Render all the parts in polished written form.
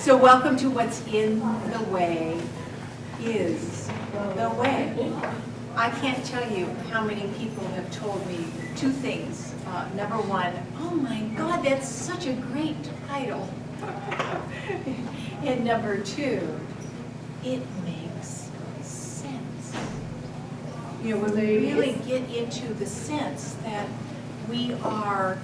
So welcome to What's in the Way is the Way. I can't tell you how many people have told me two things. Number one, oh my God, that's such a great title. And number two, it makes sense. You know, when we really get into the sense that we are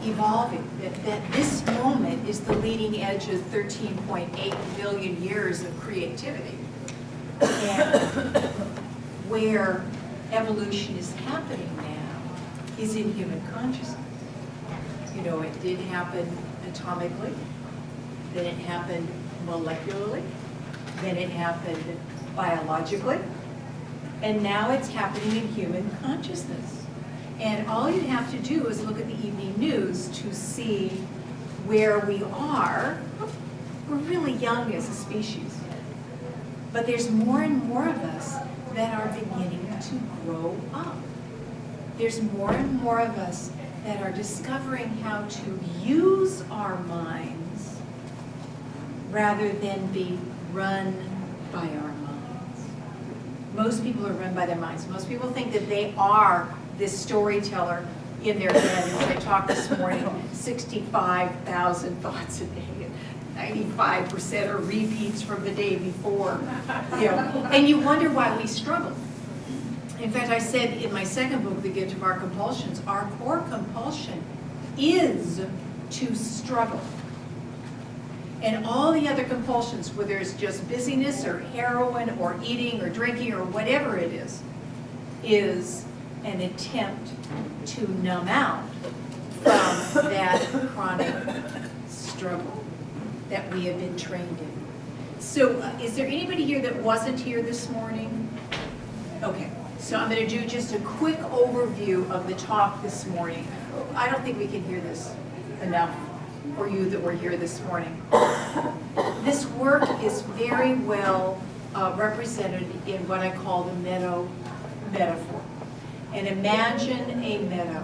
evolving, that this moment is the leading edge of 13.8 billion years of creativity, and where evolution is happening now is in human consciousness. You know, it did happen atomically, then it happened molecularly, then it happened biologically, and now it's happening in human consciousness. And all you have to do is look at the evening news to see where we are. We're really young as a species, but there's more and more of us that are beginning to grow up. There's more and more of us that are discovering how to use our minds rather than be run by our minds. Most people are run by their minds. Most people think that they are this storyteller in their head. And when I talked this morning, 65,000 thoughts a day, 95% are repeats from the day before. You know, and you wonder why we struggle. In fact, I said in my second book, The Gift of Our Compulsions, our core compulsion is to struggle. And all the other compulsions, whether it's just busyness or heroin or eating or drinking or whatever it is an attempt to numb out from that chronic struggle that we have been trained in. So is there anybody here that wasn't here this morning? Okay, so I'm going to do just a quick overview of the talk this morning. I don't think we can hear this enough for you that were here this morning. This work is very well represented in what I call the meadow metaphor. And imagine a meadow,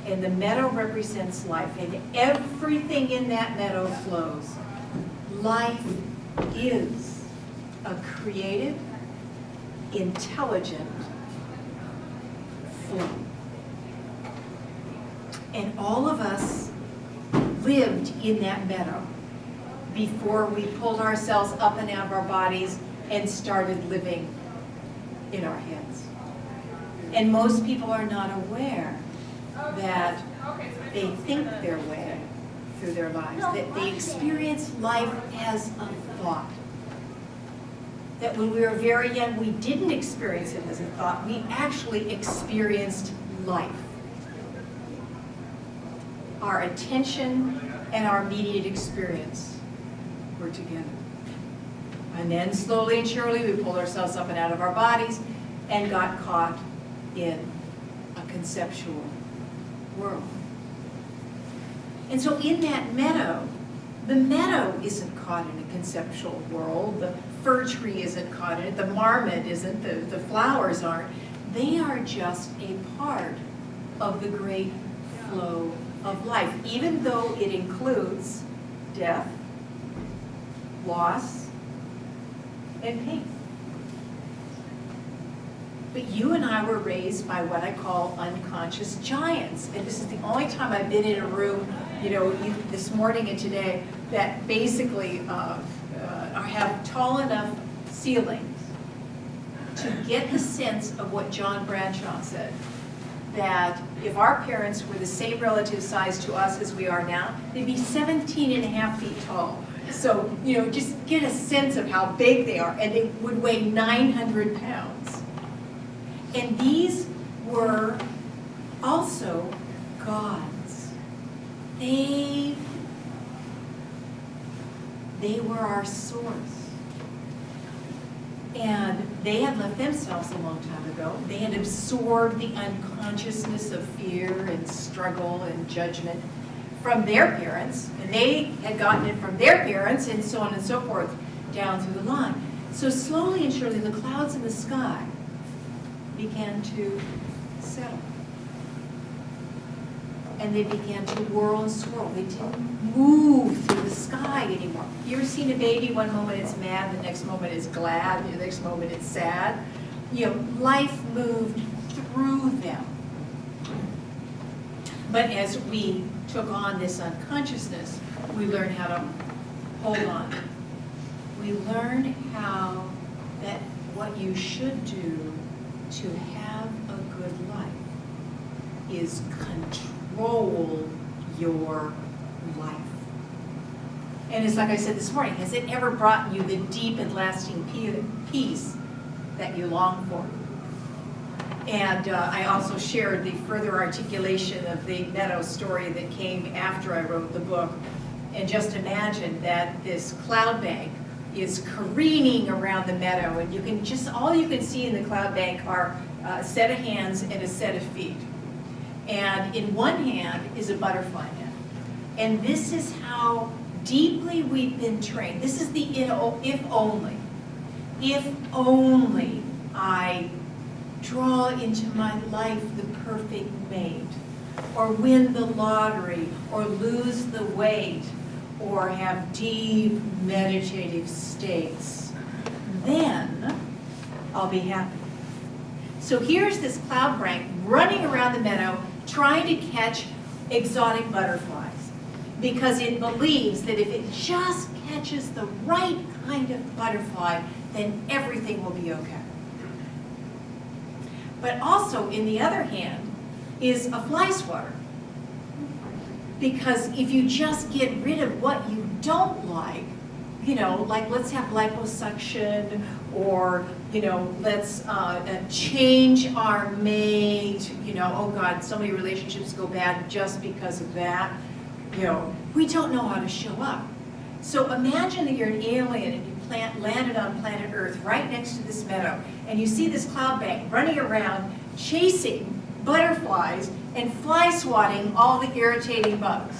and the meadow represents life, and everything in that meadow flows. Life is a creative, intelligent flow. And all of us lived in that meadow before we pulled ourselves up and out of our bodies and started living in our heads. And most people are not aware that they think their way through their lives, that they experience life as a thought. That when we were very young, we didn't experience it as a thought, we actually experienced life. Our attention and our immediate experience were together. And then slowly and surely we pulled ourselves up and out of our bodies and got caught in a conceptual world. And so in that meadow, the meadow isn't caught in a conceptual world, the fir tree isn't caught in it, the marmot isn't, the flowers aren't. They are just a part of the great flow of life, even though it includes death, loss, and pain. But you and I were raised by what I call unconscious giants. And this is the only time I've been in a room, you know, this morning and today, that basically have tall enough ceilings to get the sense of what John Bradshaw said, that if our parents were the same relative size to us as we are now, they'd be 17.5 feet tall. So, you know, just get a sense of how big they are, and they would weigh 900 pounds. And these were also gods. They were our source. And they had left themselves a long time ago. They had absorbed the unconsciousness of fear and struggle and judgment from their parents, and they had gotten it from their parents, and so on and so forth, down through the line. So slowly and surely, the clouds in the sky began to settle. and they began to whirl and swirl. They didn't move through the sky anymore. You ever seen a baby? One moment it's mad, the next moment it's glad, the next moment it's sad. You know, life moved through them. But as we took on this unconsciousness, we learned how to hold on. We learned how that what you should do to have a good life is control your life. And it's like I said this morning, has it ever brought you the deep and lasting peace that you long for? And I also shared the further articulation of the meadow story that came after I wrote the book. And just imagine that this cloud bank is careening around the meadow, and you can just, all you can see in the cloud bank are a set of hands and a set of feet. And in one hand is a butterfly net. And this is how deeply we've been trained. This is the if only. If only I draw into my life the perfect mate, or win the lottery, or lose the weight, or have deep meditative states, then I'll be happy. So here's this cloud bank running around the meadow trying to catch exotic butterflies because it believes that if it just catches the right kind of butterfly, then everything will be okay. But also, in the other hand, is a fly swatter. Because if you just get rid of what you don't like, you know, like let's have liposuction, or, you know, let's change our mate, you know, oh God, so many relationships go bad just because of that. You know, we don't know how to show up. So imagine that you're an alien and you landed on planet Earth right next to this meadow, and you see this cloud bank running around chasing butterflies and fly swatting all the irritating bugs.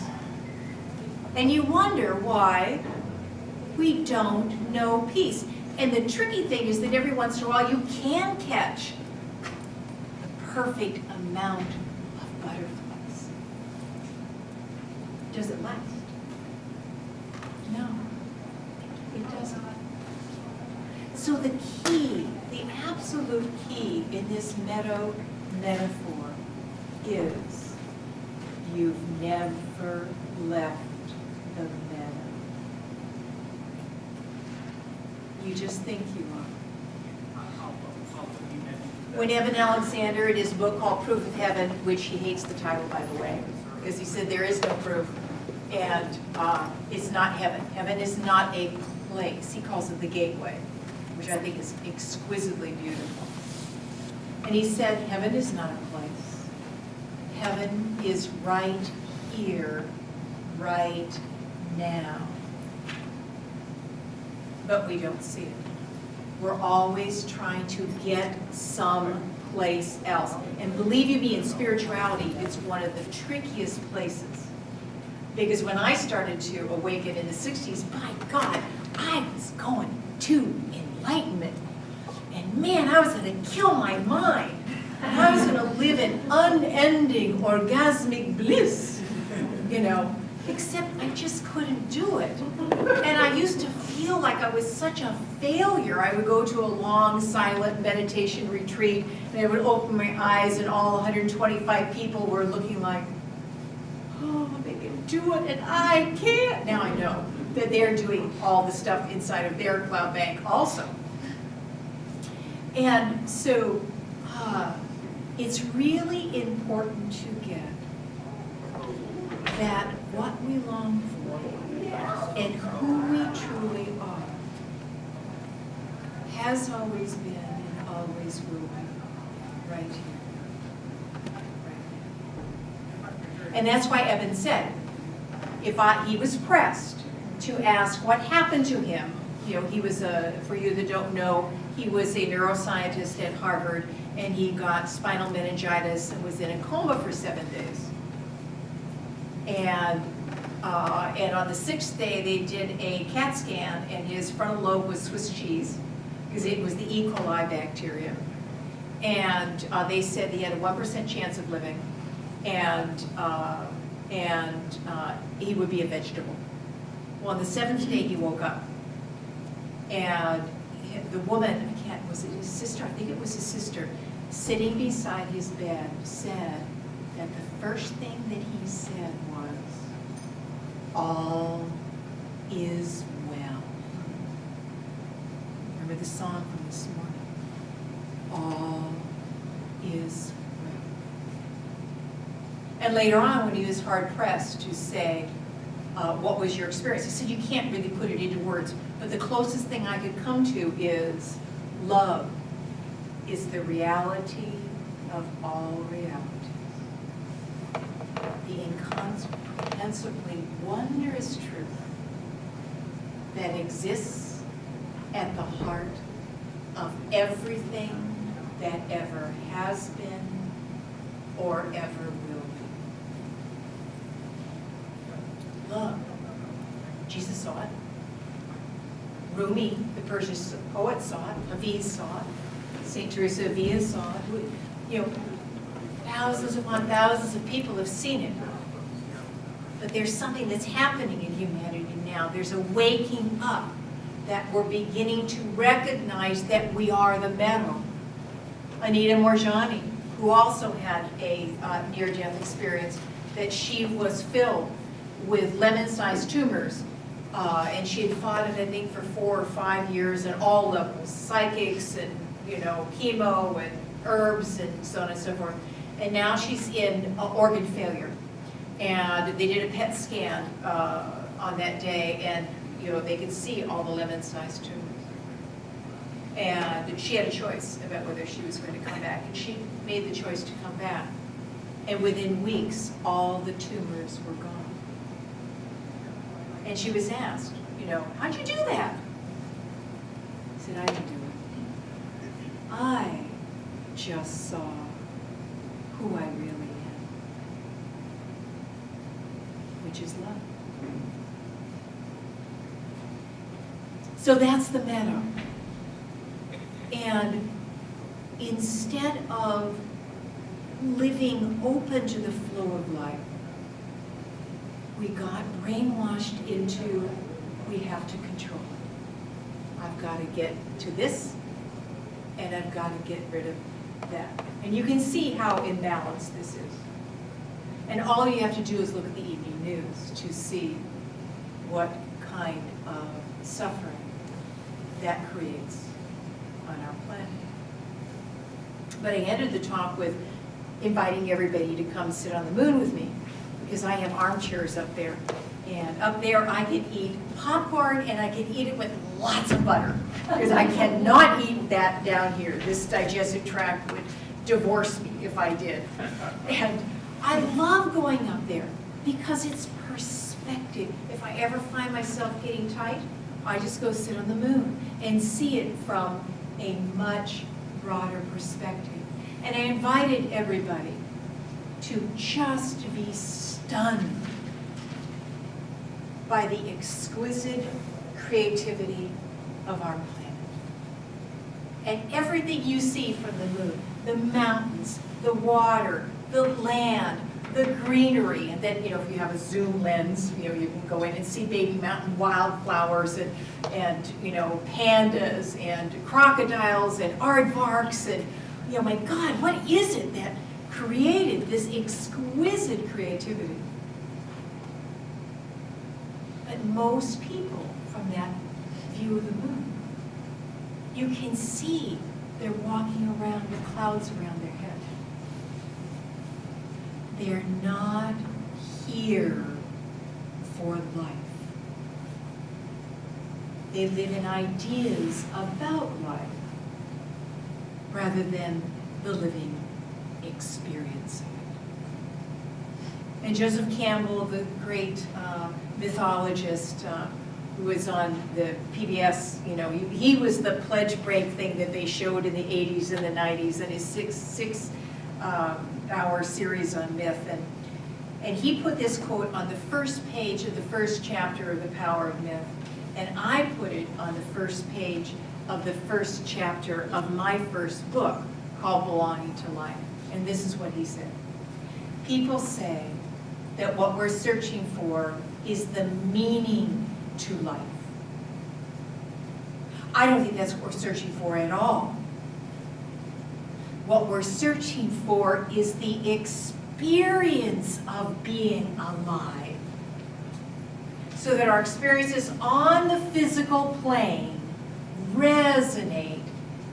And you wonder why we don't know peace. And the tricky thing is that every once in a while you can catch the perfect amount of butterflies. Does it last? No, it doesn't. So the key, the absolute key in this meadow metaphor is you've never left the meadow. You just think you are. When Evan Alexander, in his book called Proof of Heaven, which he hates the title, by the way, because he said there is no proof, and it's not heaven. Heaven is not a place. He calls it the gateway, which I think is exquisitely beautiful. And he said, heaven is not a place. Heaven is right here, right now. But we don't see it. We're always trying to get someplace else. And believe you me, in spirituality, it's one of the trickiest places. Because when I started to awaken in the 60s, by God, I was going to enlightenment. And man, I was going to kill my mind. And I was going to live in unending orgasmic bliss, you know, except I just couldn't do it. And I used to feel like I was such a failure. I would go to a long, silent meditation retreat, and I would open my eyes, and all 125 people were looking like, oh, they can do it, and I can't. Now I know that they're doing all the stuff inside of their cloud bank also. And so it's really important to get that what we long for and who we truly are has always been and always will be right here. Right here. And that's why Evan said, he was pressed to ask what happened to him. You know, he was for you that don't know, he was a neuroscientist at Harvard, and he got spinal meningitis and was in a coma for 7 days. And on the 6th day, they did a CAT scan, and his frontal lobe was Swiss cheese, because it was the E. coli bacteria. And they said he had a 1% chance of living. and he would be a vegetable. Well, on the seventh day he woke up, and the woman, was it his sister? I think it was his sister, sitting beside his bed, said that the first thing that he said was, "All is well." Remember the song from this morning? All is well. And later on, when he was hard pressed to say, what was your experience? He said, you can't really put it into words, but the closest thing I could come to is love is the reality of all realities. The incomprehensibly wondrous truth that exists at the heart of everything that ever has been or ever will be. Love. Jesus saw it. Rumi, the Persian poet, saw it. Hafiz saw it. St. Teresa of Avila saw it. You know, thousands upon thousands of people have seen it. But there's something that's happening in humanity now. There's a waking up that we're beginning to recognize that we are the metal. Anita Morjani, who also had a near-death experience, that she was filled with lemon-sized tumors, and she had fought it, I think, for 4 or 5 years at all levels, psychics and, you know, chemo and herbs and so on and so forth. And now she's in organ failure. And they did a PET scan on that day, and, you know, they could see all the lemon-sized tumors. And she had a choice about whether she was going to come back, and she made the choice to come back. And within weeks, all the tumors were gone. And she was asked, you know, how'd you do that? I said, I didn't do it. I just saw who I really am, which is love. So that's the meadow. And instead of living open to the flow of life, we got brainwashed into, we have to control it. I've got to get to this, and I've got to get rid of that. And you can see how imbalanced this is. And all you have to do is look at the evening news to see what kind of suffering that creates on our planet. But I ended the talk with inviting everybody to come sit on the moon with me, because I have armchairs up there. And up there I can eat popcorn, and I can eat it with lots of butter, because I cannot eat that down here. This digestive tract would divorce me if I did. And I love going up there because it's perspective. If I ever find myself getting tight, I just go sit on the moon and see it from a much broader perspective. And I invited everybody to just be stunned by the exquisite creativity of our planet. And everything you see from the moon, the mountains, the water, the land, the greenery, and then, you know, if you have a zoom lens, you know, you can go in and see baby mountain wildflowers and you know, pandas and crocodiles and aardvarks, and, you know, my God, what is it that created this exquisite creativity? But most people, from that view of the moon, you can see they're walking around with clouds around their head. They're not here for life. They live in ideas about life rather than the living experience of it. And Joseph Campbell, the great mythologist who was on the PBS, you know, he was the pledge break thing that they showed in the 80s and the 90s in his six-hour series on myth. And he put this quote on the first page of the first chapter of The Power of Myth. And I put it on the first page of the first chapter of my first book called Belonging to Life. And this is what he said. People say that what we're searching for is the meaning to life. I don't think that's what we're searching for at all. What we're searching for is the experience of being alive, so that our experiences on the physical plane resonate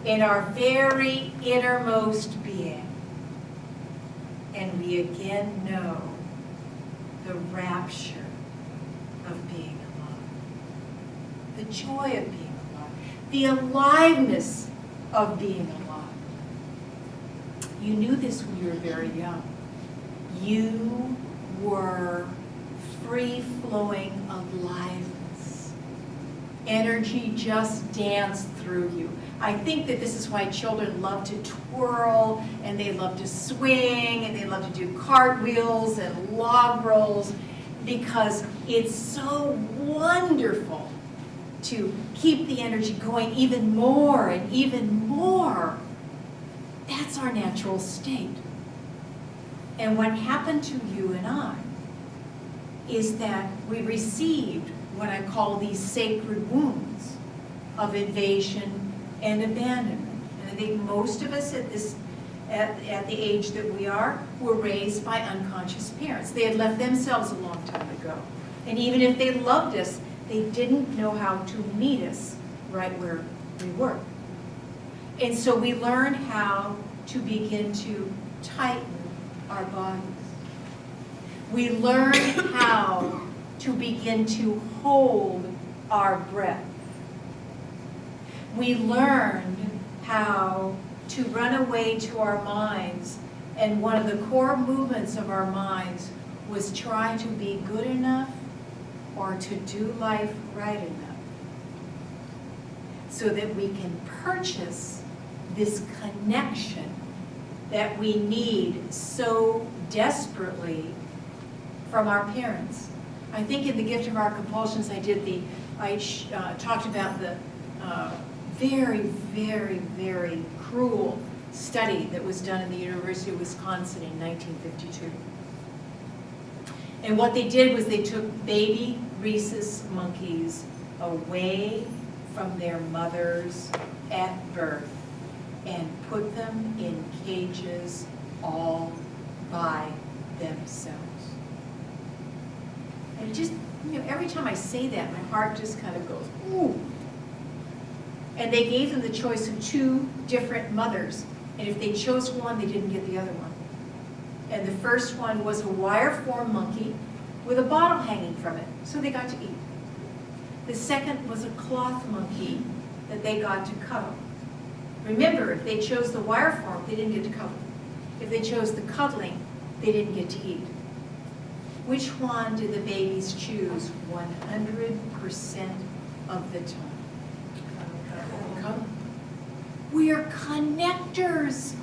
in our very innermost being. And we again know the rapture of being alive, the joy of being alive, the aliveness of being alive. You knew this when you were very young. You were free-flowing aliveness. Energy just danced through you. I think that this is why children love to twirl, and they love to swing, and they love to do cartwheels and log rolls, because it's so wonderful to keep the energy going even more and even more. That's our natural state. And what happened to you and I is that we received what I call these sacred wounds of invasion and abandonment. And I think most of us at the age that we are were raised by unconscious parents. They had left themselves a long time ago. And even if they loved us, they didn't know how to meet us right where we were. And so we learn how to begin to tighten our bodies. We learn how to begin to hold our breath. We learned how to run away to our minds, and one of the core movements of our minds was trying to be good enough or to do life right enough, so that we can purchase this connection that we need so desperately from our parents. I think in The Gift of Our Compulsions, I talked about the very, very, very cruel study that was done in the University of Wisconsin in 1952. And what they did was they took baby rhesus monkeys away from their mothers at birth and put them in cages all by themselves. And it just, every time I say that, my heart just kind of goes, ooh. And they gave them the choice of 2 different mothers. And if they chose one, they didn't get the other one. And the first one was a wire-form monkey with a bottle hanging from it, so they got to eat. The second was a cloth monkey that they got to cuddle. Remember, if they chose the wire form, they didn't get to cuddle. If they chose the cuddling, they didn't get to eat. Which one did the babies choose 100% of the time? We are connectors.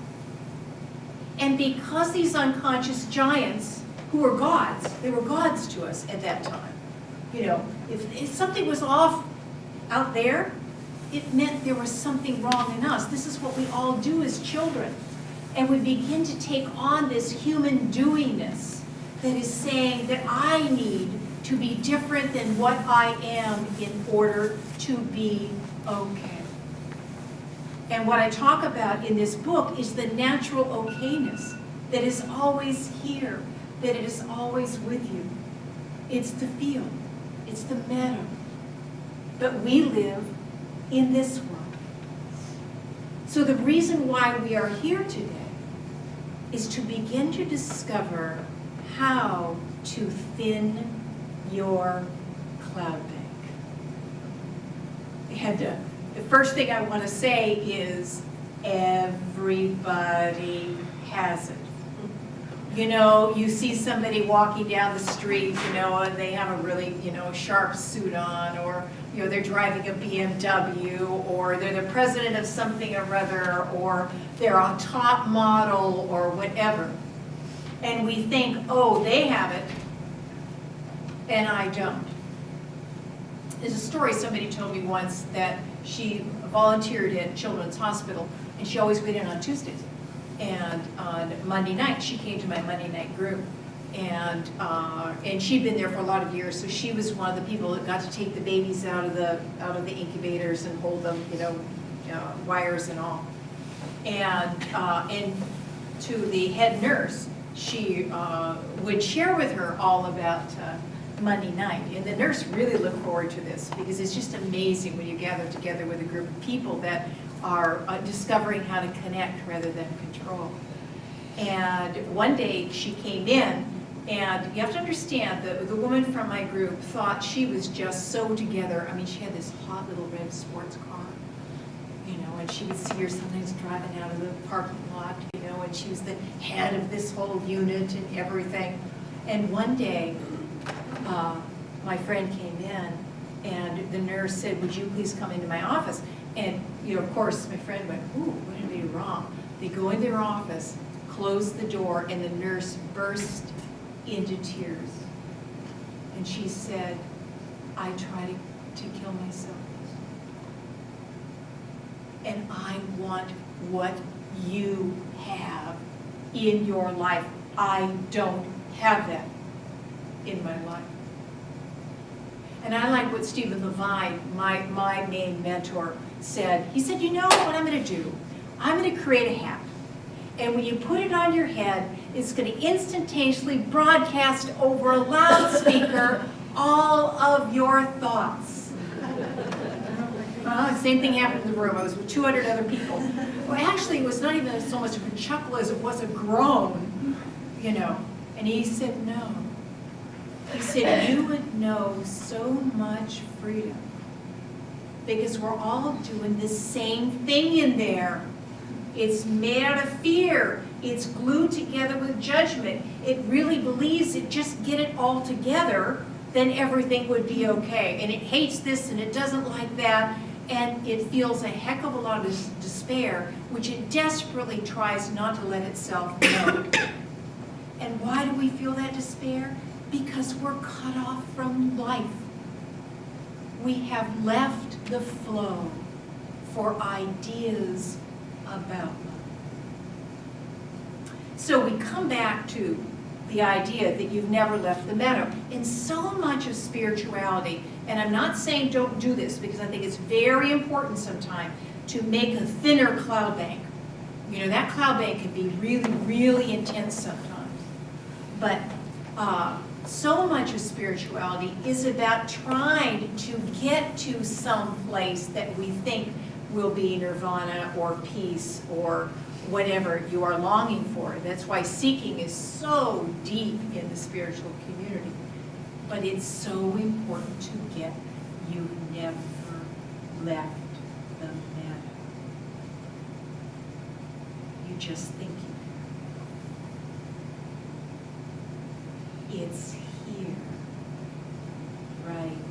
And because these unconscious giants, who were gods, they were gods to us at that time. If something was off out there, it meant there was something wrong in us. This is what we all do as children. And we begin to take on this human doingness that is saying that I need to be different than what I am in order to be okay. And what I talk about in this book is the natural okayness that is always here, that it is always with you. It's the field, it's the meadow. But we live in this world. So the reason why we are here today is to begin to discover how to thin your cloud bank. And the first thing I want to say is everybody has it. You see somebody walking down the street, and they have a really, sharp suit on, or, they're driving a BMW, or they're the president of something or other, or they're a top model, or whatever. And we think, oh, they have it, and I don't. There's a story somebody told me once that she volunteered at Children's Hospital, and she always went in on Tuesdays. And on Monday night, she came to my Monday night group. And she'd been there for a lot of years, so she was one of the people that got to take the babies out of the incubators and hold them, wires and all. And to the head nurse, she would share with her all about Monday night. And the nurse really looked forward to this because it's just amazing when you gather together with a group of people that are discovering how to connect rather than control. And one day she came in, and you have to understand that the woman from my group thought she was just so together. I mean, she had this hot little red sports car, and she would see her sometimes driving out of the parking lot, and she was the head of this whole unit and everything. And one day, my friend came in, and the nurse said, "Would you please come into my office?" And, of course, my friend went, "Ooh, what did I do wrong?" They go in their office, close the door, and the nurse burst into tears. And she said, "I tried to kill myself. And I want what you have in your life. I don't have that in my life." And I like what Stephen Levine, my main mentor, said. He said, "You know what I'm going to do? I'm going to create a hat. And when you put it on your head, it's going to instantaneously broadcast over a loudspeaker all of your thoughts." Well, the same thing happened in the room. I was with 200 other people. Well, actually, it was not even so much of a chuckle as it was a groan, And he said, "No." He said, "You would know so much freedom because we're all doing the same thing in there. It's made out of fear. It's glued together with judgment. It really believes it just get it all together, then everything would be okay. And it hates this and it doesn't like that. And it feels a heck of a lot of despair, which it desperately tries not to let itself know." And why do we feel that despair? Because we're cut off from life. We have left the flow for ideas about love. So we come back to the idea that you've never left the meadow. And so much of spirituality, and I'm not saying don't do this, because I think it's very important sometimes to make a thinner cloud bank. That cloud bank can be really, really intense sometimes. But so much of spirituality is about trying to get to some place that we think will be nirvana or peace or whatever you are longing for. That's why seeking is so deep in the spiritual community. But it's so important to get you've never left the meadow. You just think you have. It's here, right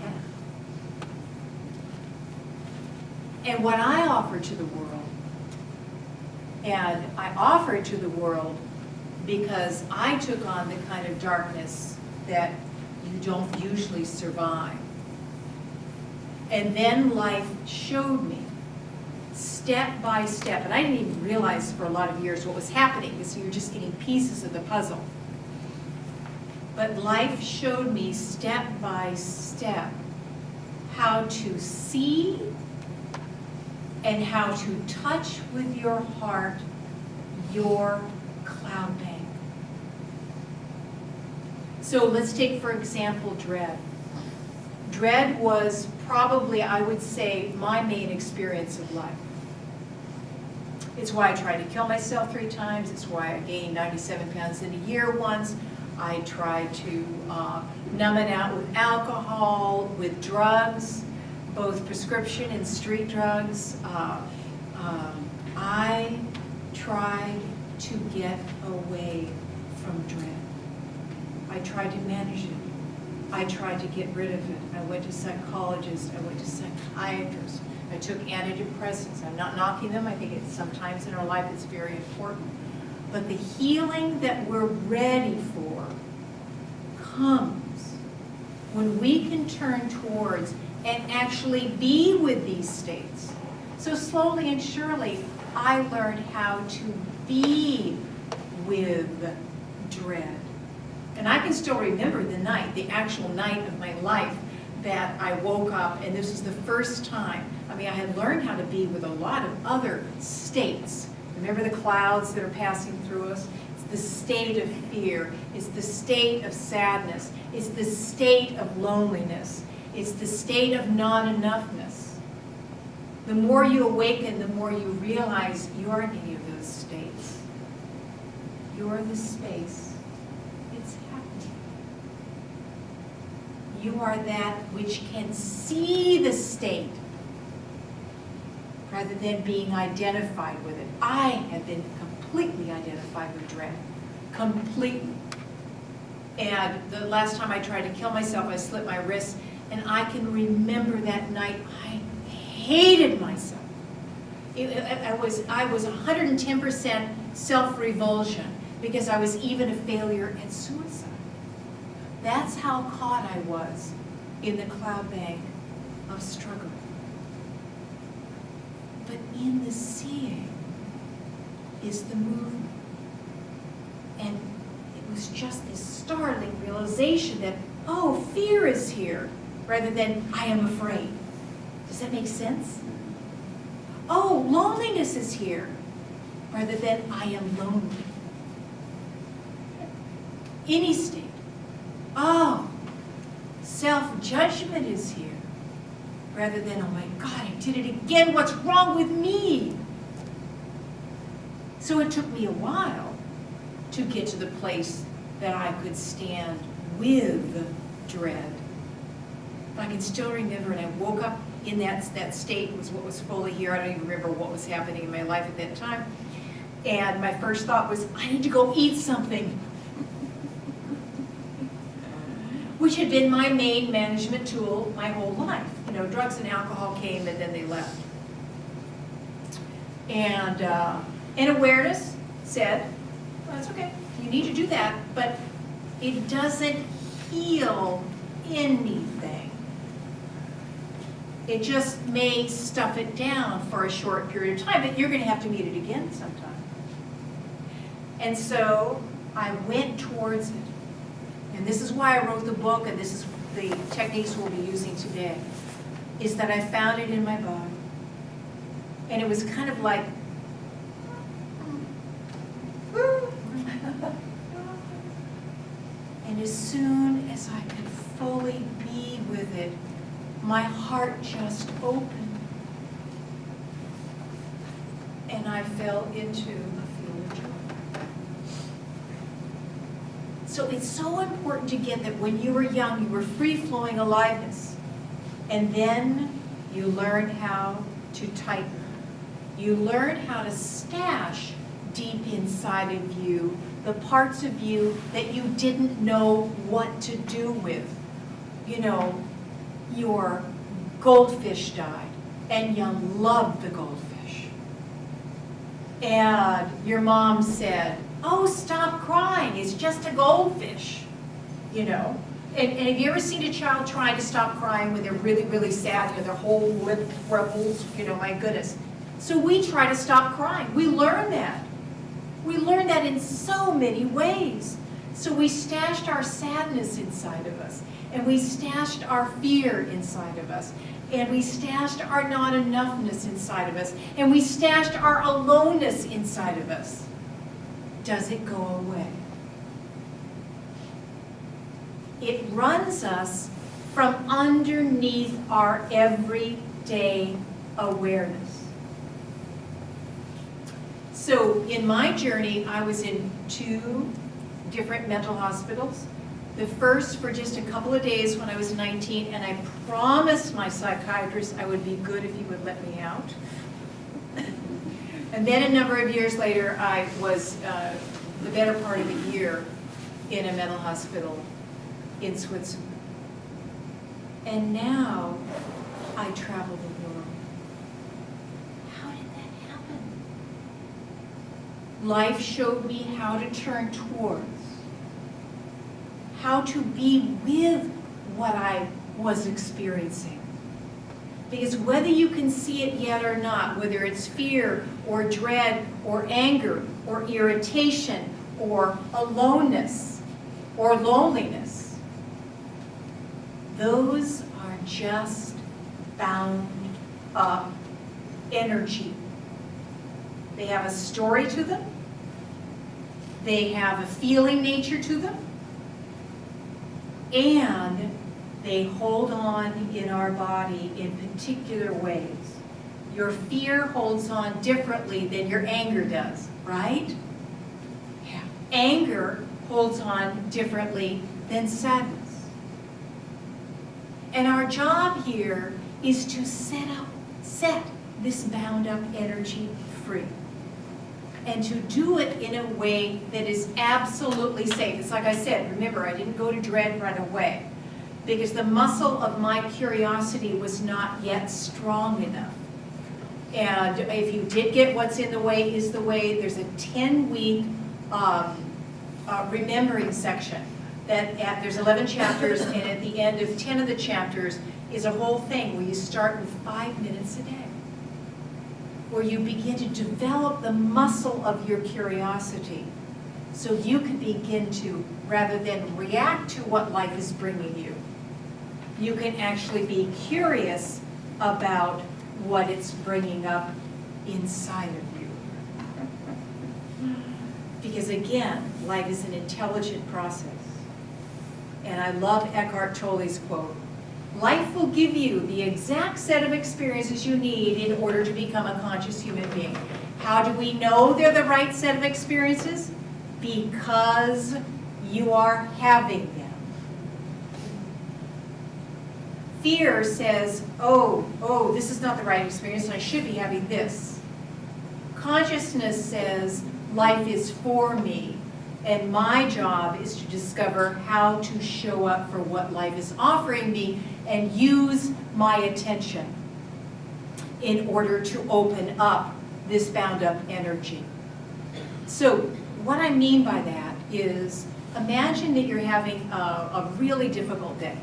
now. And what I offer to the world, and I offer it to the world because I took on the kind of darkness that you don't usually survive. And then life showed me, step by step, and I didn't even realize for a lot of years what was happening, because you're just getting pieces of the puzzle. But life showed me step by step how to see and how to touch with your heart your cloud bank. So let's take, for example, dread. Dread was probably, I would say, my main experience of life. It's why I tried to kill myself 3 times. It's why I gained 97 pounds in a year once. I tried to numb it out with alcohol, with drugs, both prescription and street drugs. I tried to get away from dread. I tried to manage it. I tried to get rid of it. I went to psychologists. I went to psychiatrists. I took antidepressants. I'm not knocking them. I think it's sometimes in our life it's very important. But the healing that we're ready for comes when we can turn towards and actually be with these states. So slowly and surely, I learned how to be with dread. And I can still remember the night, the actual night of my life that I woke up, and this is the first time. I mean, I had learned how to be with a lot of other states. Remember the clouds that are passing through us? It's the state of fear. It's the state of sadness. It's the state of loneliness. It's the state of not-enoughness. The more you awaken, the more you realize you aren't any of those states. You're the space. It's happening. You are that which can see the state rather than being identified with it. I have been completely identified with dread. Completely. And the last time I tried to kill myself, I slit my wrist, and I can remember that night I hated myself. I was 110% self-revulsion because I was even a failure at suicide. That's how caught I was in the cloud bank of struggle. But in the seeing is the movement. And it was just this startling realization that, oh, fear is here, rather than I am afraid. Does that make sense? Oh, loneliness is here, rather than I am lonely. Any state. Oh, self-judgment is here, rather than, oh my God, I did it again, what's wrong with me? So it took me a while to get to the place that I could stand with dread. But I can still remember, and I woke up in that state, was what was fully here. I don't even remember what was happening in my life at that time. And my first thought was, I need to go eat something. Which had been my main management tool my whole life. You know, drugs and alcohol came and then they left. And awareness said, well, that's okay, you need to do that, but it doesn't heal anything. It just may stuff it down for a short period of time, but you're going to have to meet it again sometime. And so I went towards it. And this is why I wrote the book, and this is the techniques we'll be using today, is that I found it in my body. And it was kind of like, and as soon as I could fully be with it, my heart just opened. And I fell into a field of joy. So it's so important to get that when you were young, you were free-flowing aliveness. And then you learn how to tighten. You learn how to stash deep inside of you the parts of you that you didn't know what to do with. You know, your goldfish died, and you loved the goldfish. And your mom said, oh, stop crying, it's just a goldfish, you know. And have you ever seen a child trying to stop crying when they're really, really sad, you know, their whole lip trembles, you know, my goodness. So we try to stop crying. We learn that. We learn that in so many ways. So we stashed our sadness inside of us, and we stashed our fear inside of us, and we stashed our not-enoughness inside of us, and we stashed our aloneness inside of us. Does it go away? It runs us from underneath our everyday awareness. So in my journey, I was in 2 different mental hospitals. The first for just a couple of days when I was 19, and I promised my psychiatrist I would be good if he would let me out. And then a number of years later, I was the better part of a year in a mental hospital in Switzerland. And now I travel the world. How did that happen? Life showed me how to turn towards, how to be with what I was experiencing, Because whether you can see it yet or not, whether it's fear or dread or anger or irritation or aloneness or loneliness, those are just bound up energy. They have a story to them. They have a feeling nature to them. And they hold on in our body in particular ways. Your fear holds on differently than your anger does, right? Yeah. Anger holds on differently than sadness. And our job here is to set this bound up energy free. And to do it in a way that is absolutely safe. It's like I said, remember, I didn't go to dread right away, because the muscle of my curiosity was not yet strong enough. And if you did get what's in the way is the way, there's a 10-week remembering section. There's 11 chapters, and at the end of 10 of the chapters is a whole thing where you start with 5 minutes a day, where you begin to develop the muscle of your curiosity so you can begin to, rather than react to what life is bringing you, you can actually be curious about what it's bringing up inside of you. Because again, life is an intelligent process. And I love Eckhart Tolle's quote, "Life will give you the exact set of experiences you need in order to become a conscious human being." How do we know they're the right set of experiences? Because you are having them. Fear says, oh, this is not the right experience, I should be having this. Consciousness says, life is for me, and my job is to discover how to show up for what life is offering me and use my attention in order to open up this bound up energy. So what I mean by that is, imagine that you're having a really difficult day,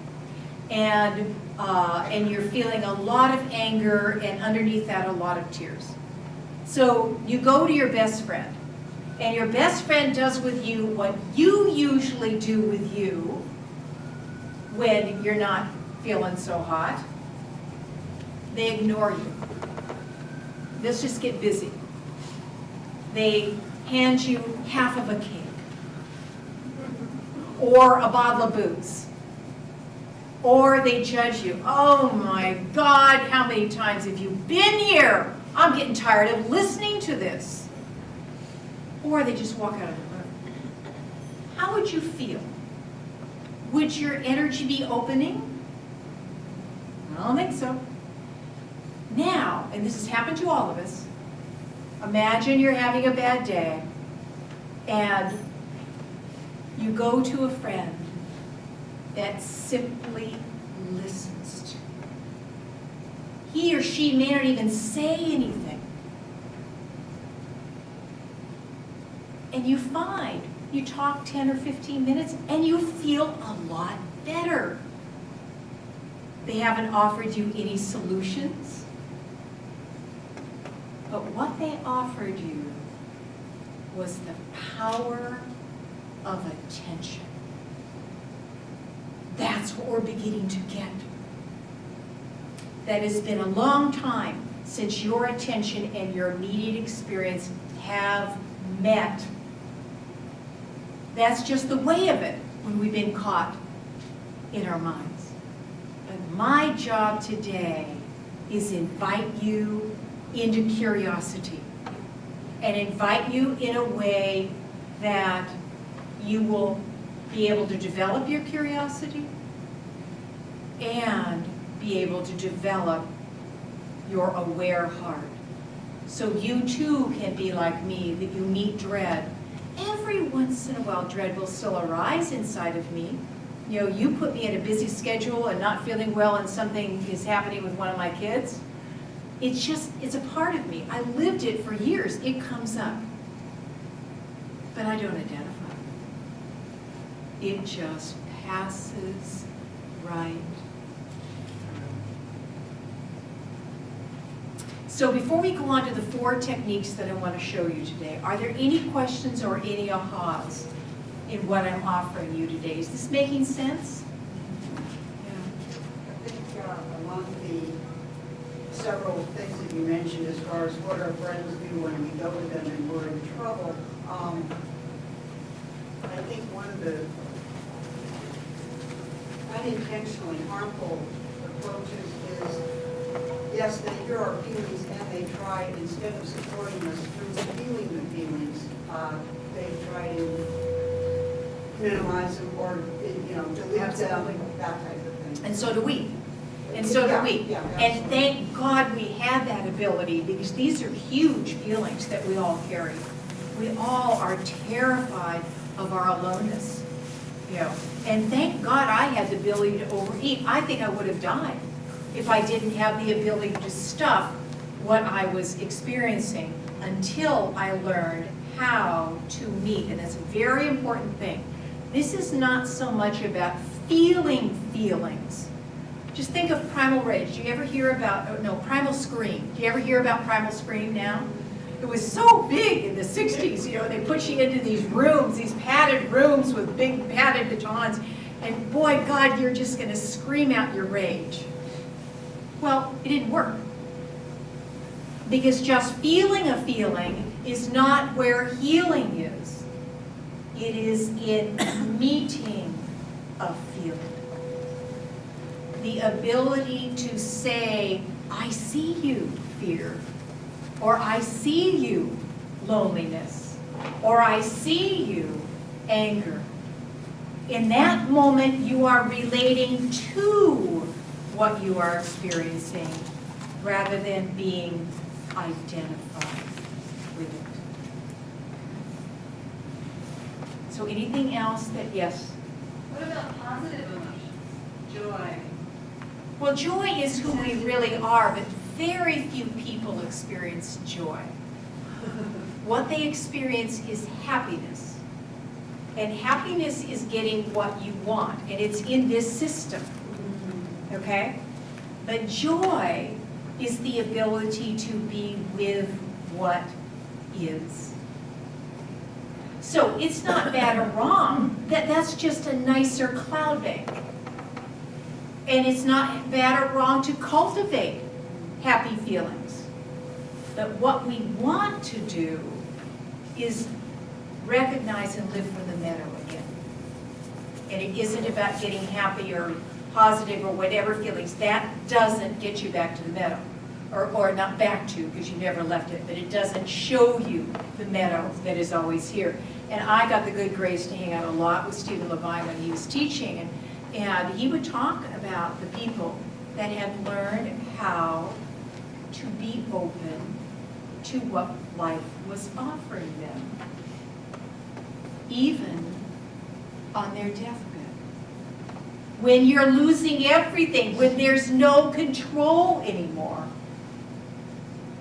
and you're feeling a lot of anger, and underneath that a lot of tears. So you go to your best friend, and your best friend does with you what you usually do with you when you're not feeling so hot. They ignore you. Let's just get busy. They hand you half of a cake or a bottle of booze. Or they judge you. Oh my God, how many times have you been here? I'm getting tired of listening to this. Or they just walk out of the room. How would you feel? Would your energy be opening? I don't think so. Now, and this has happened to all of us, imagine you're having a bad day and you go to a friend that simply listens to you. He or she may not even say anything. And you find you talk 10 or 15 minutes and you feel a lot better. They haven't offered you any solutions, but what they offered you was the power of attention. That's what we're beginning to get. That has been a long time since your attention and your immediate experience have met. That's just the way of it when we've been caught in our minds. But my job today is invite you into curiosity and invite you in a way that you will be able to develop your curiosity and be able to develop your aware heart. So you too can be like me, that you meet dread. Every once in a while, dread will still arise inside of me. You know, you put me in a busy schedule and not feeling well and something is happening with one of my kids. It's a part of me. I lived it for years. It comes up. But I don't identify. It just passes right. So before we go on to the 4 techniques that I want to show you today, are there any questions or any ahas in what I'm offering you today? Is this making sense? I think among the several things that you mentioned as far as what our friends do when we go to them and we're in trouble, I think one of the unintentionally harmful approaches is, yes, they hear our feelings and they try, instead of supporting us through feeling the feelings, they try to minimize them or, delete Absolutely. them, that type of thing. And so do we. And so do we. Yeah, And thank God we have that ability, because these are huge feelings that we all carry. We all are terrified of our aloneness. And thank God I had the ability to overeat. I think I would have died if I didn't have the ability to stuff what I was experiencing until I learned how to meet. And that's a very important thing. This is not so much about feeling feelings. Just think of primal rage. Do you ever hear about, primal scream. Do you ever hear about primal scream now? It was so big in the 60s, they put you into these rooms, these padded rooms with big padded batons, and boy, God, you're just going to scream out your rage. Well, it didn't work. Because just feeling a feeling is not where healing is. It is in meeting a feeling. The ability to say, I see you, fear. Or I see you, loneliness. Or I see you, anger. In that moment, you are relating to what you are experiencing rather than being identified with it. So anything else that, yes? What about positive emotions? Joy. Well, joy is who we really are, but very few people experience joy. What they experience is happiness. And happiness is getting what you want, and it's in this system. Okay? But joy is the ability to be with what is. So it's not bad or wrong. That's just a nicer cloud bank. And it's not bad or wrong to cultivate happy feelings. But what we want to do is recognize and live for the meadow again. And it isn't about getting happy or positive or whatever feelings. That doesn't get you back to the meadow. Or not back to, because you never left it, but it doesn't show you the meadow that is always here. And I got the good grace to hang out a lot with Stephen Levine when he was teaching, and he would talk about the people that had learned how to be open to what life was offering them, even on their deathbed. When you're losing everything, when there's no control anymore.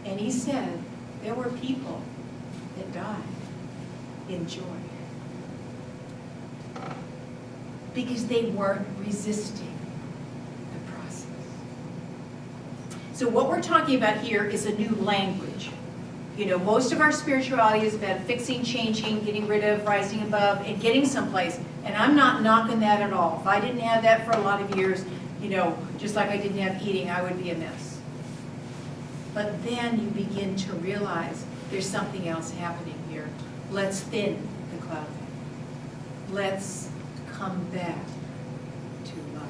And he said there were people that died in joy because they weren't resisting the process. So what we're talking about here is a new language. Most of our spirituality is about fixing, changing, getting rid of, rising above, and getting someplace. And I'm not knocking that at all. If I didn't have that for a lot of years, just like I didn't have eating, I would be a mess. But then you begin to realize there's something else happening here. Let's thin the cloud. Let's come back to life.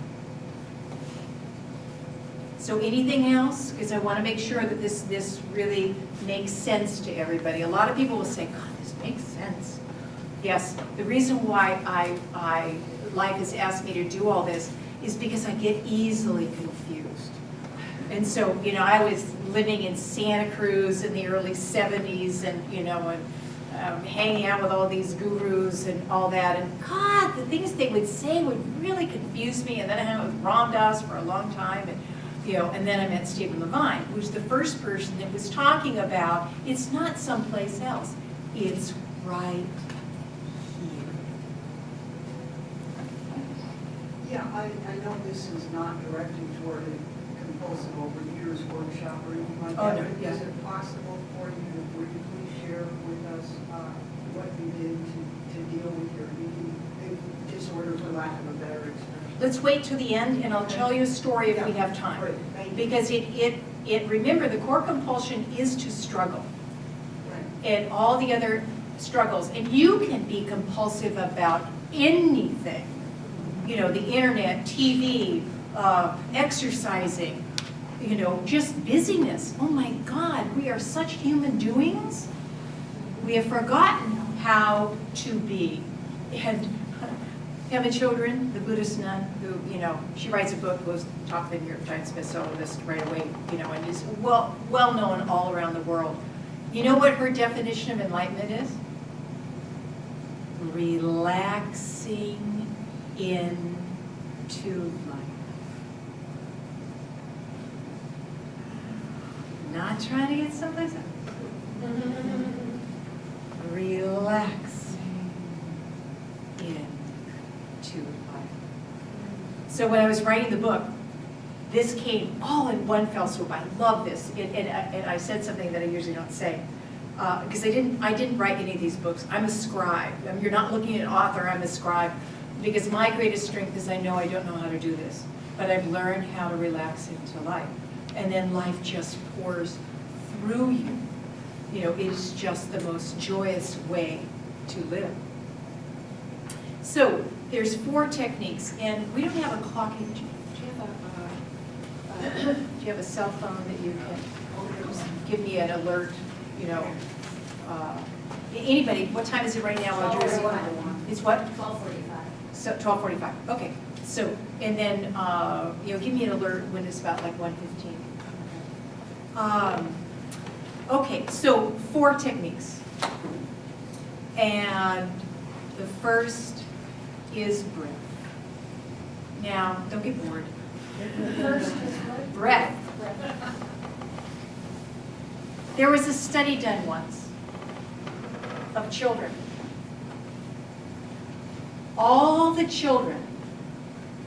So anything else? Because I want to make sure that this really makes sense to everybody. A lot of people will say, God, this makes sense. Yes, the reason why life has asked me to do all this is because I get easily confused. And so, I was living in Santa Cruz in the early 70s and, hanging out with all these gurus and all that. And God, the things they would say would really confuse me. And then I hung out with Ram Dass for a long time. And then I met Stephen Levine, who's the first person that was talking about it's not someplace else. It's right here. Yeah, I know this is not directed toward a compulsive overeaters workshop or anything like Oh, that. no, But yeah. is it possible for you to briefly share with us what you did to deal with your eating disorder, for lack of a better expression? Let's wait to the end, and I'll tell you a story if we have time. Great, thank you. Because remember, the core compulsion is to struggle. Right. And all the other struggles. And you can be compulsive about anything. You know, the internet, TV, exercising, you know, just busyness. Oh my God, we are such human doings. We have forgotten how to be. And Emma Children, the Buddhist nun, who, you know, she writes a book, goes top of the New York Times bestseller list right away, you know, and is well known all around the world. You know what her definition of enlightenment is? Relaxing into life. Not trying to get someplace else. Relaxing into life. So when I was writing the book, this came all in one fell swoop. I love this, and I said something that I usually don't say, because I didn't write any of these books. I'm a scribe. You're not looking at an author. I'm a scribe, because my greatest strength is I know I don't know how to do this, but I've learned how to relax into life, and then life just pours through you. You know, it is just the most joyous way to live. So there's 4 techniques, and we don't have a clock. Do you have a cell phone that you can give me an alert? You know, anybody? What time is it right now, Jersey? It's what? 12:45. So 12:45. Okay. So and then you know, give me an alert when it's about like 1:15. Okay. So 4 techniques, and the first is breath. Now, don't get bored. First is what? Breath. There was a study done once of children. All the children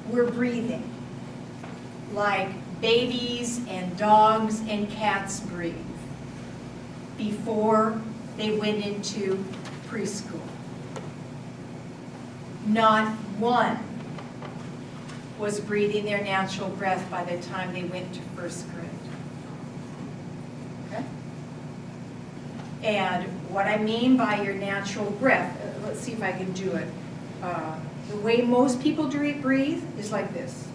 were breathing like babies and dogs and cats breathe before they went into preschool. Not one was breathing their natural breath by the time they went to first grade. Okay? And what I mean by your natural breath, let's see if I can do it. The way most people breathe is like this.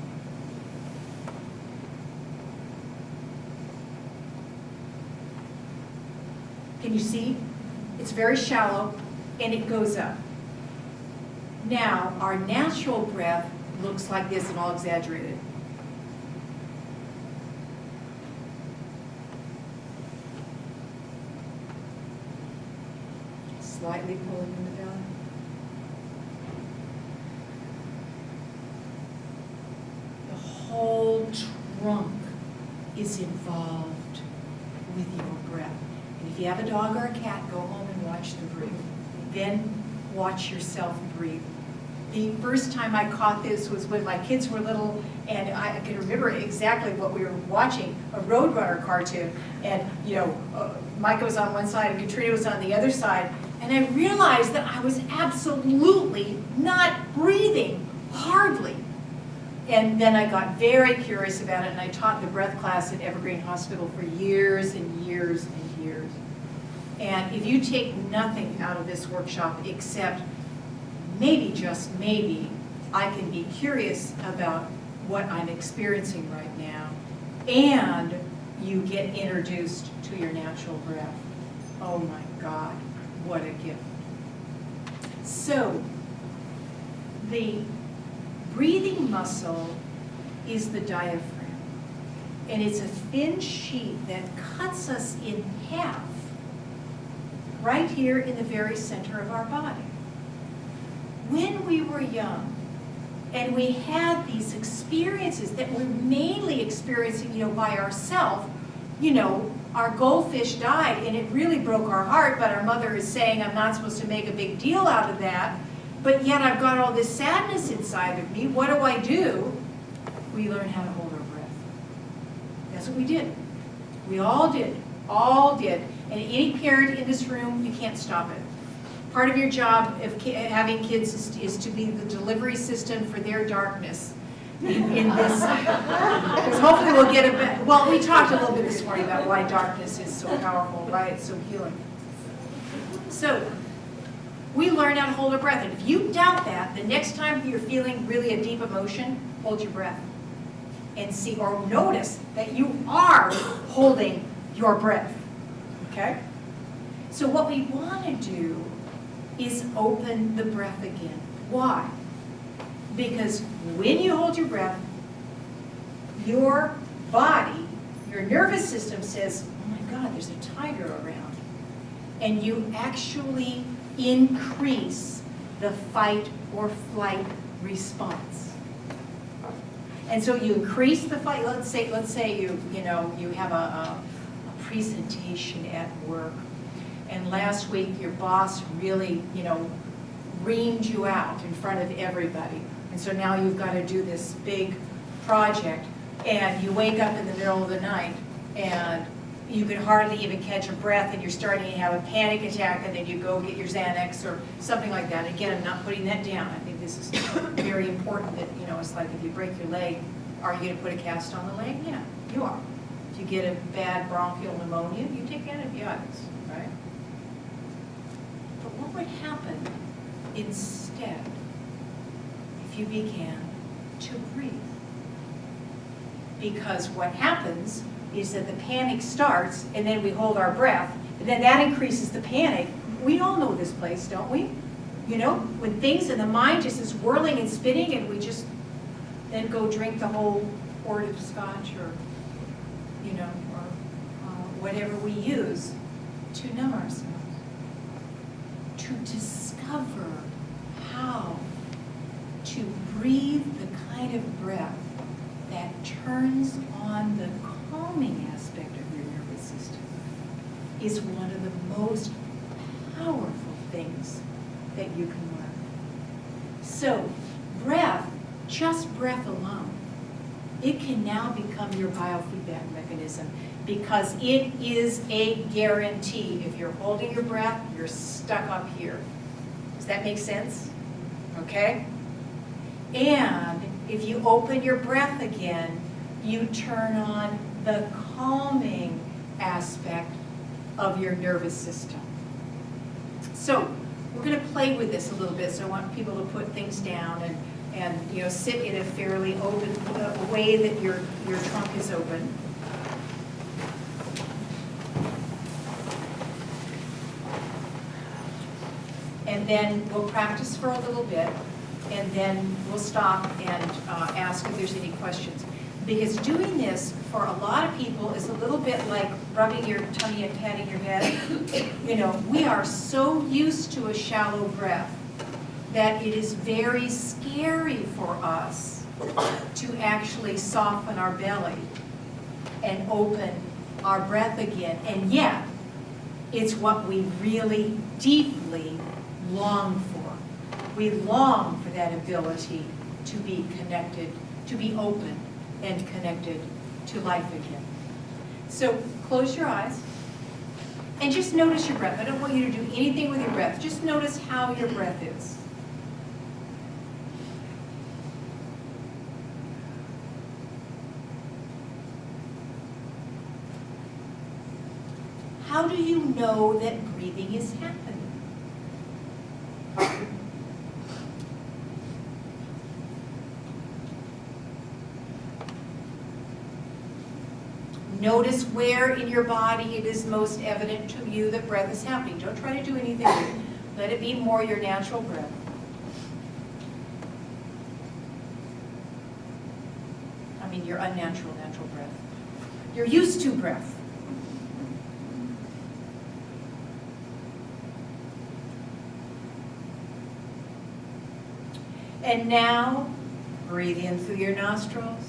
Can you see? It's very shallow and it goes up. Now, our natural breath looks like this, and I'll exaggerate it. Slightly pulling in the belly. The whole trunk is involved with your breath. And if you have a dog or a cat, go home and watch them breathe. Then watch yourself breathe. The first time I caught this was when my kids were little, and I can remember exactly what we were watching, a Roadrunner cartoon. And, you know, Micah was on one side and Katrina was on the other side. And I realized that I was absolutely not breathing, hardly. And then I got very curious about it, and I taught the breath class at Evergreen Hospital for years and years and years. And if you take nothing out of this workshop except maybe, just maybe, I can be curious about what I'm experiencing right now, and you get introduced to your natural breath. Oh my God, what a gift. So, the breathing muscle is the diaphragm, and it's a thin sheet that cuts us in half right here in the very center of our body. When we were young and we had these experiences that we're mainly experiencing, you know, by ourselves, you know, our goldfish died and it really broke our heart, but our mother is saying I'm not supposed to make a big deal out of that, but yet I've got all this sadness inside of me. What do? We learn how to hold our breath. That's what we did. We all did. All did. And any parent in this room, you can't stop it. Part of your job of having kids is to be the delivery system for their darkness in this. Because hopefully we'll get it. Well, we talked a little bit this morning about why darkness is so powerful, why it's so healing. So we learn how to hold our breath. And if you doubt that, the next time you're feeling really a deep emotion, hold your breath. And see or notice that you are holding your breath. Okay? So what we want to do is open the breath again. Why? Because when you hold your breath, your body, your nervous system says, oh my God, there's a tiger around. And you actually increase the fight or flight response. And so you increase the fight. Let's say you have a presentation at work, and last week your boss really reamed you out in front of everybody, and so now you've got to do this big project, and you wake up in the middle of the night and you can hardly even catch a breath, and you're starting to have a panic attack, and then you go get your Xanax or something like that. Again, I'm not putting that down. I think this is very important that, it's like if you break your leg, are you going to put a cast on the leg? Yeah, you are. If you get a bad bronchial pneumonia, you take antibiotics, right? But what would happen instead if you began to breathe? Because what happens is that the panic starts, and then we hold our breath, and then that increases the panic. We all know this place, don't we? When things in the mind just is whirling and spinning, and we just then go drink the whole quart of scotch or whatever we use to numb ourselves. To discover how to breathe the kind of breath that turns on the calming aspect of your nervous system is one of the most powerful things that you can learn. So breath, just breath alone, it can now become your biofeedback mechanism, because it is a guarantee. If you're holding your breath, you're stuck up here. Does that make sense? Okay? And if you open your breath again, you turn on the calming aspect of your nervous system. So we're going to play with this a little bit. So I want people to put things down and sit in a fairly open way that your trunk is open. And then we'll practice for a little bit, and then we'll stop and ask if there's any questions. Because doing this for a lot of people is a little bit like rubbing your tummy and patting your head. We are so used to a shallow breath that it is very scary for us to actually soften our belly and open our breath again. And yet, it's what we really deeply long for. We long for that ability to be connected, to be open and connected to life again. So close your eyes and just notice your breath. I don't want you to do anything with your breath. Just notice how your breath is. How do you know that breathing is happening? Notice where in your body it is most evident to you that breath is happening. Don't try to do anything. Let it be more your natural breath. I mean your unnatural natural breath. You're used to breath. And now, breathe in through your nostrils.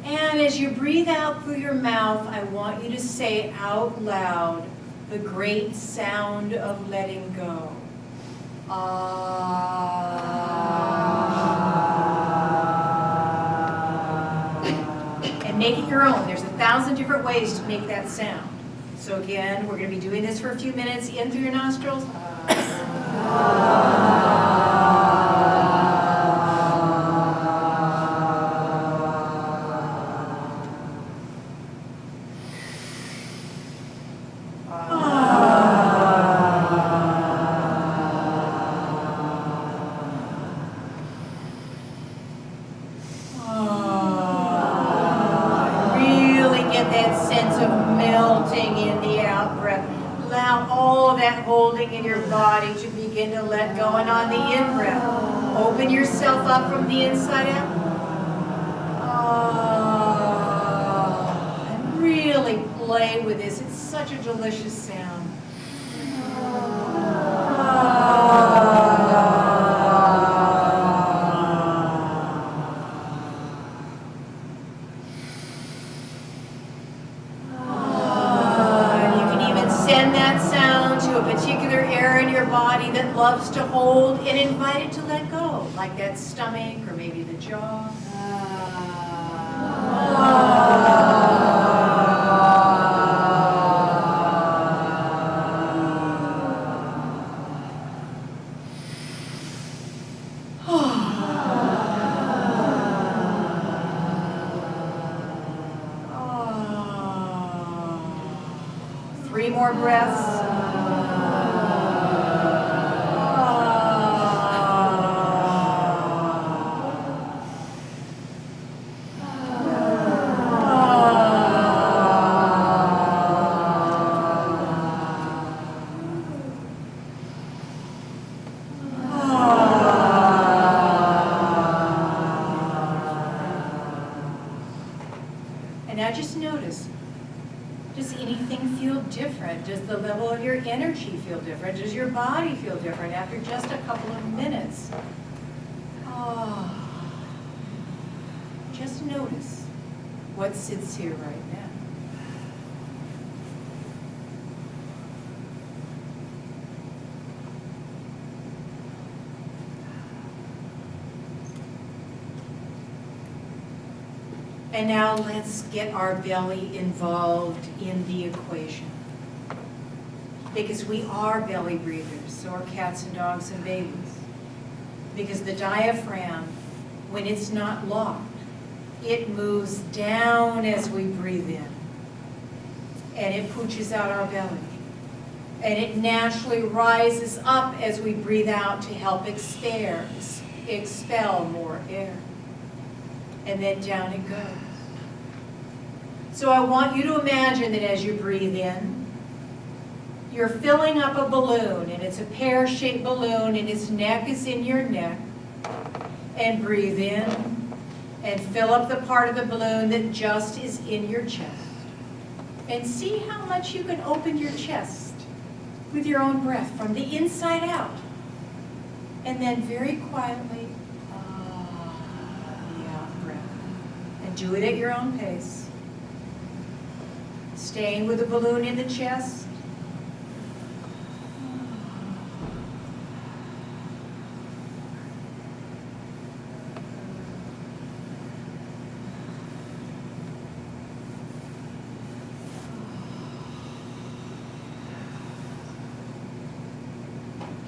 And as you breathe out through your mouth, I want you to say out loud the great sound of letting go. Ah. And make it your own. There's 1,000 different ways to make that sound. So again, we're going to be doing this for a few minutes, in through your nostrils. Really get that sense of melting in the out breath. Allow all of that holding in your body to begin to let go. And on the in breath, open yourself up from the inside out. And really play with this. It's such a delicious sound. Send that sound to a particular area in your body that loves to hold and invite it to let go, like that stomach or maybe the jaw. Three more breaths. And now just notice. Does anything feel different? Does the level of your energy feel different? Does your body feel different after just a couple of minutes? Just notice what sits here right now. And now let's get our belly involved in the equation. Because we are belly breathers, so are cats and dogs and babies. Because the diaphragm, when it's not locked, it moves down as we breathe in. And it pushes out our belly. And it naturally rises up as we breathe out to help expel more air. And then down it goes. So I want you to imagine that as you breathe in, you're filling up a balloon, and it's a pear-shaped balloon, and its neck is in your neck. And breathe in, and fill up the part of the balloon that just is in your chest. And see how much you can open your chest with your own breath from the inside out. And then very quietly, and do it at your own pace. Staying with the balloon in the chest.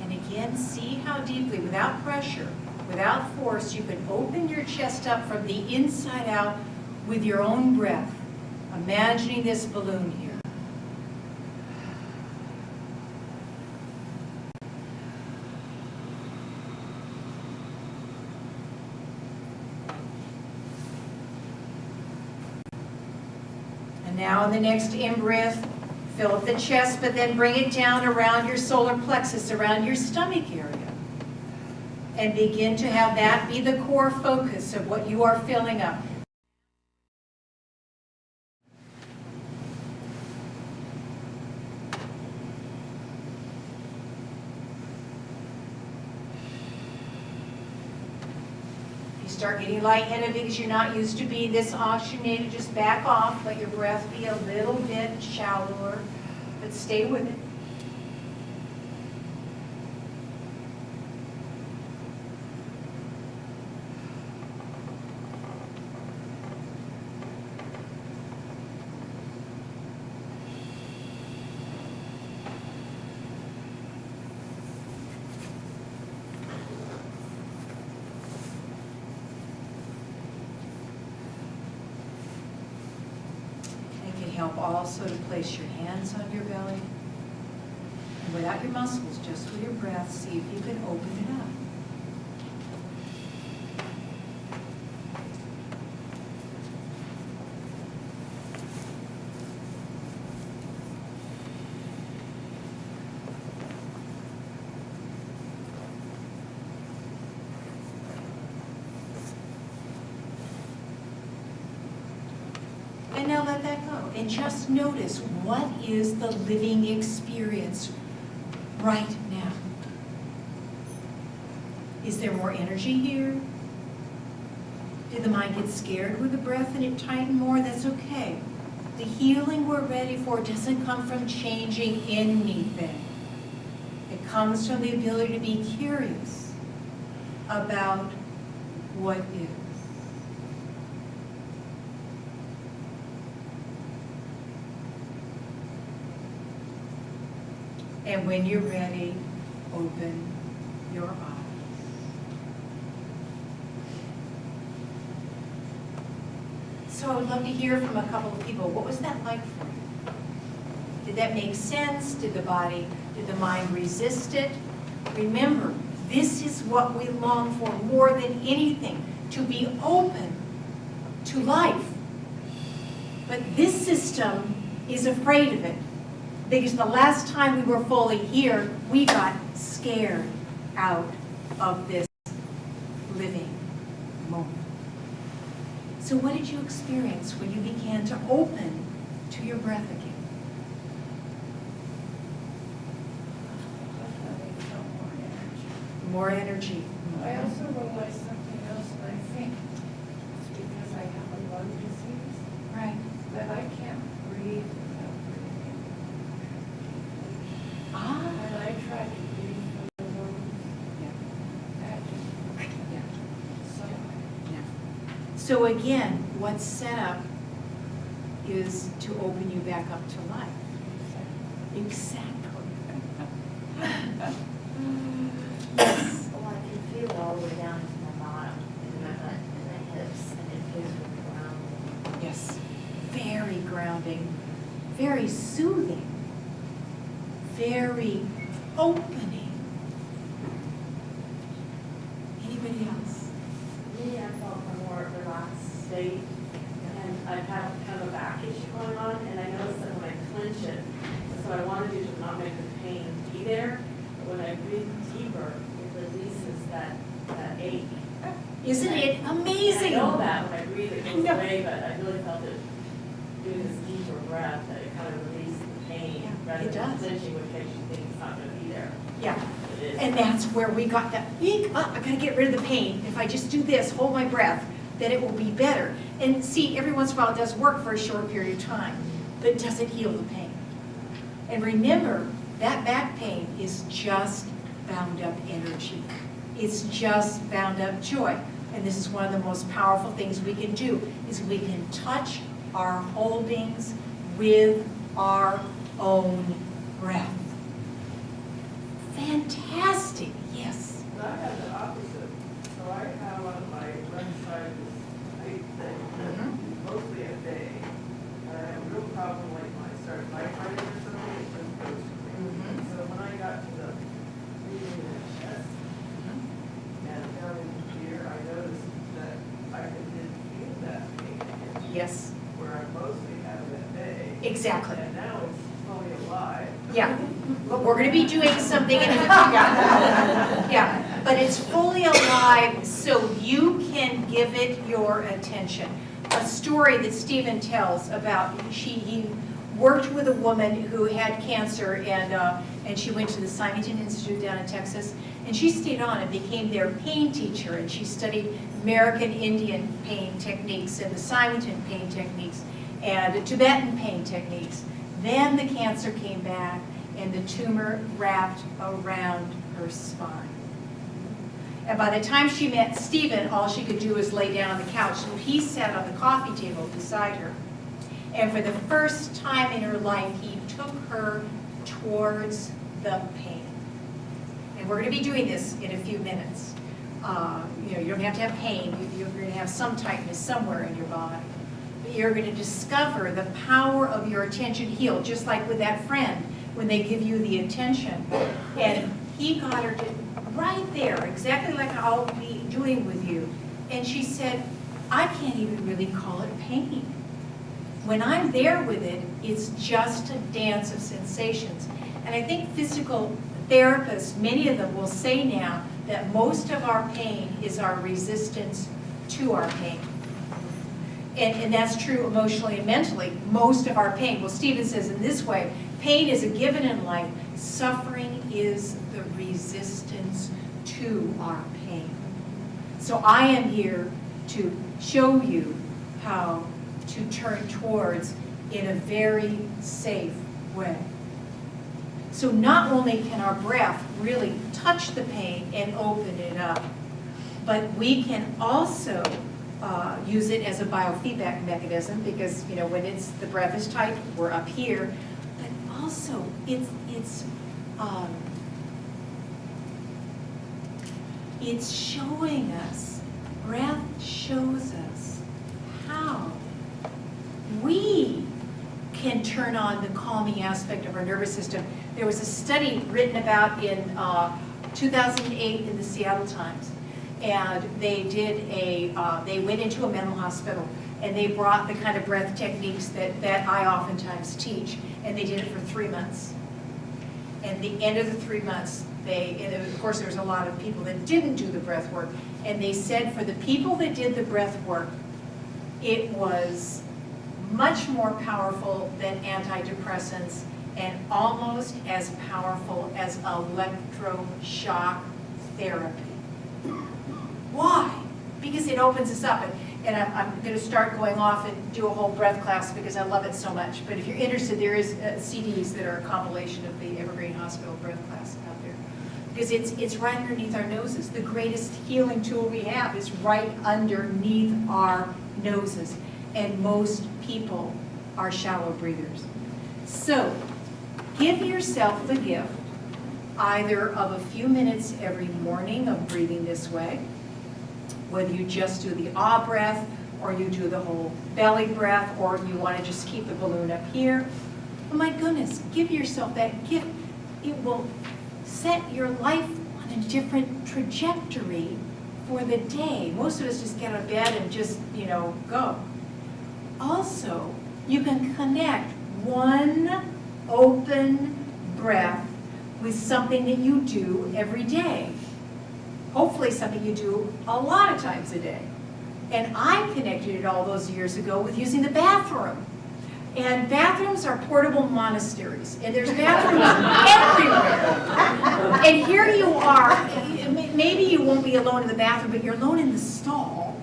And again, see how deeply, without pressure, without force, you can open your chest up from the inside out with your own breath, imagining this balloon here. And now in the next in-breath, fill up the chest, but then bring it down around your solar plexus, around your stomach area. And begin to have that be the core focus of what you are filling up. If you start getting lightheaded because you're not used to being this oxygenated, just back off. Let your breath be a little bit shallower, but stay with it. help also to place your hands on your belly. And without your muscles, just with your breath, see if you can open it up. And now let that go. And just notice, what is the living experience right now? Is there more energy here? Did the mind get scared with the breath and it tightened more? That's okay. The healing we're ready for doesn't come from changing anything. It comes from the ability to be curious about what is. And when you're ready, open your eyes. So I would love to hear from a couple of people. What was that like for you? Did that make sense? Did the mind resist it? Remember, this is what we long for more than anything, to be open to life. But this system is afraid of it. Because the last time we were fully here, we got scared out of this living moment. So what did you experience when you began to open to your breath again? More energy. I also realized something else, and I think it's because I have a lung disease, Right. that I can't breathe without breathing. Ah. When I try to breathe from the lungs, that just, So again, what's set up is to open you back up to life. Exactly. Yes. Well, I can feel it all the way down to my bottom, in my butt, and my hips, and it feels really grounding. Yes. Very grounding, very soothing, very opening. Anybody else? Me, I felt a more relaxed state, and I've had kind of a back issue going on, and I noticed that when I clench it, so I want to do to not make the pain be there, but when I breathe deeper, it releases that ache. Isn't it And amazing? I know that when I breathe, it goes No. away, but I really felt it doing this deeper breath, that it kind of released the pain, Yeah, rather it than does. clenching, which makes you think it's not going to be there. Yeah. It is. And that's where we got that, I gotta get rid of the pain. If I just do this, hold my breath, then it will be better. And see, every once in a while it does work for a short period of time, but it doesn't heal the pain. And remember, that back pain is just bound up energy. It's just bound up joy. And this is one of the most powerful things we can do, is we can touch our holdings with our own breath. Fantastic, yes. But I have the opposite. So I have on my left side this height thing, mostly at bay. And I have a real problem like when I start lightheaded or something, it just goes crazy. So when I got to the breathing in the chest and down in here, I noticed that I didn't feel that pain again, Yes, where I mostly have it at bay. exactly. And now it's fully alive. Yeah, but we're gonna be doing something in yeah, but it's fully alive, so you can give it your attention. A story that Stephen tells about, he worked with a woman who had cancer, and she went to the Simonton Institute down in Texas, and she stayed on and became their pain teacher, and she studied American Indian pain techniques and the Simonton pain techniques and Tibetan pain techniques. Then the cancer came back and the tumor wrapped around her spine. And by the time she met Stephen, all she could do was lay down on the couch. So he sat on the coffee table beside her. And for the first time in her life, he took her towards the pain. And we're going to be doing this in a few minutes. You don't have to have pain. You're going to have some tightness somewhere in your body. But you're going to discover the power of your attention heal, just like with that friend, when they give you the attention. And he got her to, right there, exactly like I'll be doing with you. And she said, I can't even really call it pain. When I'm there with it, it's just a dance of sensations. And I think physical therapists, many of them will say now that most of our pain is our resistance to our pain. And that's true emotionally and mentally, most of our pain. Well, Stephen says in this way, pain is a given in life. Suffering is the resistance to our pain. So I am here to show you how to turn towards in a very safe way. So not only can our breath really touch the pain and open it up, but we can also use it as a biofeedback mechanism, because when the breath is tight, we're up here. But also it's showing us, breath shows us how we can turn on the calming aspect of our nervous system. There was a study written about in 2008 in the Seattle Times, and they went into a mental hospital, and they brought the kind of breath techniques that I oftentimes teach, and they did it for 3 months. And the end of the 3 months, and of course there's a lot of people that didn't do the breath work, and they said for the people that did the breath work, it was much more powerful than antidepressants and almost as powerful as electroshock therapy. Why? Because it opens us up. And I'm going to start going off and do a whole breath class because I love it so much. But if you're interested, there is CDs that are a compilation of the Evergreen Hospital breath class out there. Because it's right underneath our noses. The greatest healing tool we have is right underneath our noses. And most people are shallow breathers. So give yourself the gift either of a few minutes every morning of breathing this way, whether you just do the ah breath, or you do the whole belly breath, or you want to just keep the balloon up here. Oh my goodness, give yourself that gift. It will set your life on a different trajectory for the day. Most of us just get out of bed and just, go. Also, you can connect one open breath with something that you do every day. Hopefully something you do a lot of times a day. And I connected it all those years ago with using the bathroom. And bathrooms are portable monasteries. And there's bathrooms everywhere. And here you are, maybe you won't be alone in the bathroom, but you're alone in the stall.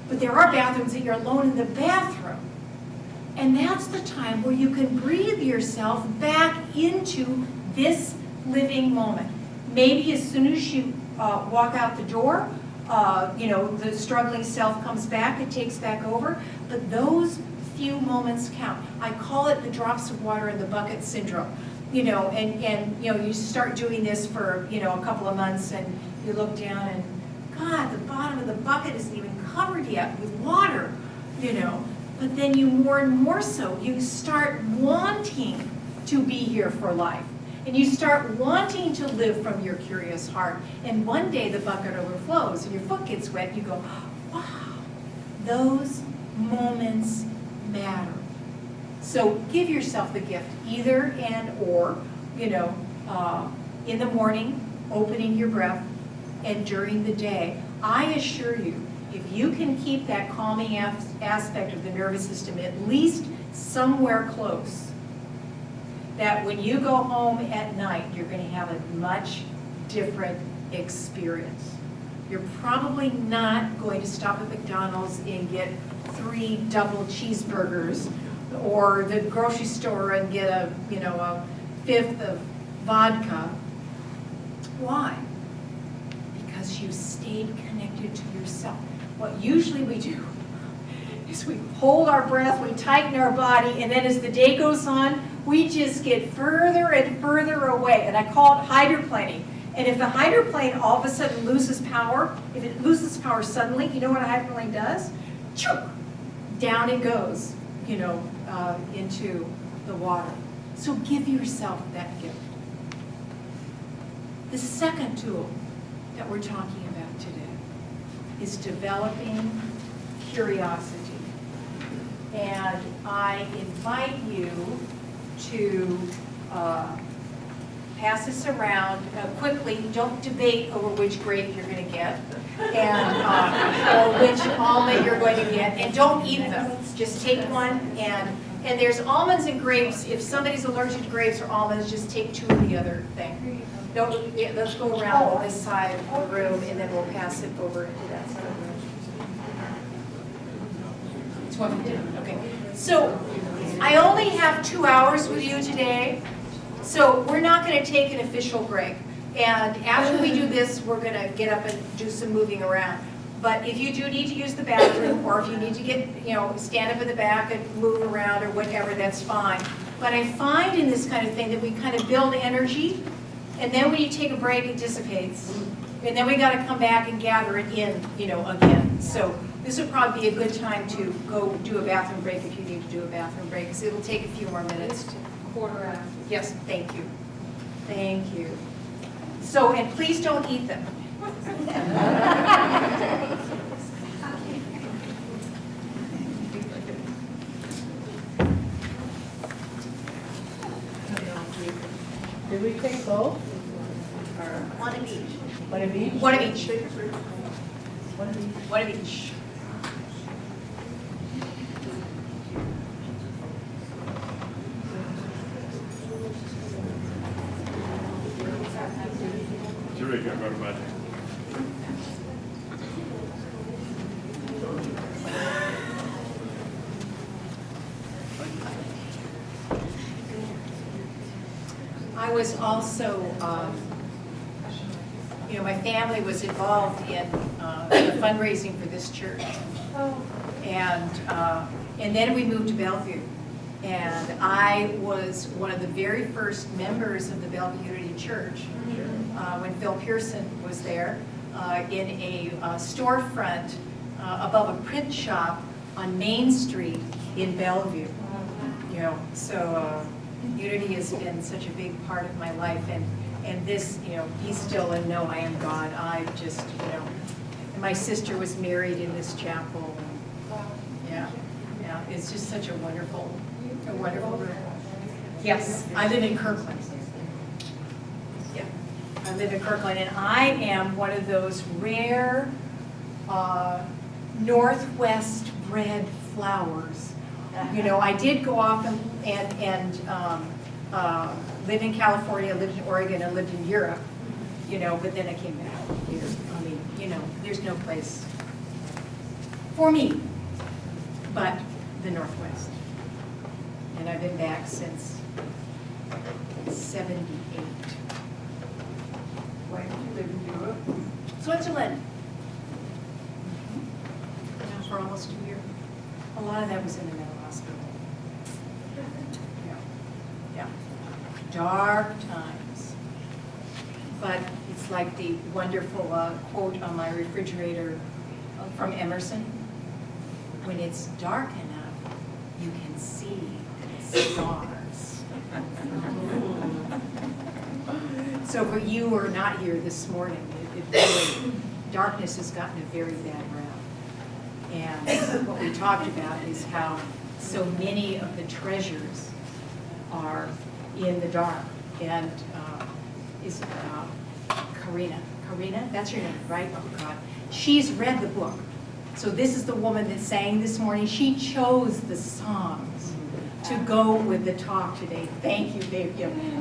But there are bathrooms that you're alone in the bathroom. And that's the time where you can breathe yourself back into this living moment. Maybe as soon as you walk out the door, the struggling self comes back, it takes back over, but those few moments count. I call it the drops of water in the bucket syndrome. You start doing this for, a couple of months, and you look down and, God, the bottom of the bucket isn't even covered yet with water, But then you more and more so, you start wanting to be here for life. And you start wanting to live from your curious heart. And one day the bucket overflows and your foot gets wet. You go, wow, those moments matter. So give yourself the gift, either and or, in the morning, opening your breath, and during the day. I assure you, if you can keep that calming aspect of the nervous system at least somewhere close, that when you go home at night, you're going to have a much different experience. You're probably not going to stop at McDonald's and get 3 double cheeseburgers, or the grocery store and get a 5th of vodka. Why? Because you stayed connected to yourself. What usually we do is we hold our breath, we tighten our body, and then as the day goes on, we just get further and further away. And I call it hydroplaning. And if the hydroplane all of a sudden loses power, if it loses power suddenly, you know what a hydroplane does? Chook! down it goes, you know, into the water. So give yourself that gift. The second tool that we're talking about today is developing curiosity. And I invite you to pass this around quickly. Don't debate over which grape you're going to get, and or which almond you're going to get, and don't eat them. Just take one, and there's almonds and grapes. If somebody's allergic to grapes or almonds, just take two of the other thing. Don't. Let's go around this side of the room, and then we'll pass it over into that side of the room. It's 1:15. Okay. So I only have 2 hours with you today. So we're not going to take an official break. And after we do this, we're going to get up and do some moving around. But if you do need to use the bathroom, or if you need to get, you know, stand up in the back and move around or whatever, that's fine. But I find in this kind of thing that we kind of build energy, and then when you take a break, it dissipates. And then we got to come back and gather it in, you know, again. So this would probably be a good time to go do a bathroom break if you need to do a bathroom break, because it'll take a few more minutes. Quarter after. Yes, thank you. Thank you. So, and please don't eat them. Did we take both? One of each. One of each? One of each. One of each. One of each. Eureka, everybody. I was also, you know, my family was involved in the fundraising for this church. And then we moved to Bellevue. And I was one of the very first members of the Bellevue Unity Church when Phil Pearson was there in a storefront above a print shop on Main Street in Bellevue. You know, so Unity has been such a big part of my life, and this, you know, be still and know I am God. I just, you know, and my sister was married in this chapel. Yeah, yeah, it's just such a wonderful room. Yes, I live in Kirkland. Yeah, I live in Kirkland, and I am one of those rare Northwest bred flowers. You know, I did go off and live in California, lived in Oregon, and lived in Europe, you know, but then I came back here. I mean, you know, there's no place for me but the Northwest. And I've been back since 78. Where did you live in Europe? Switzerland. Yeah, for almost 2 years. A lot of that was in the mental hospital. Yeah. Yeah. Dark times. But it's like the wonderful quote on my refrigerator from Emerson. When it's dark enough, you can see the stars. So for you who are not here this morning, it really, darkness has gotten a very bad rap. And what we talked about is how so many of the treasures are in the dark. And is Karina, that's your name, right? Oh God, she's read the book. So this is the woman that sang this morning. She chose the songs to go with the talk today. Thank you, babe.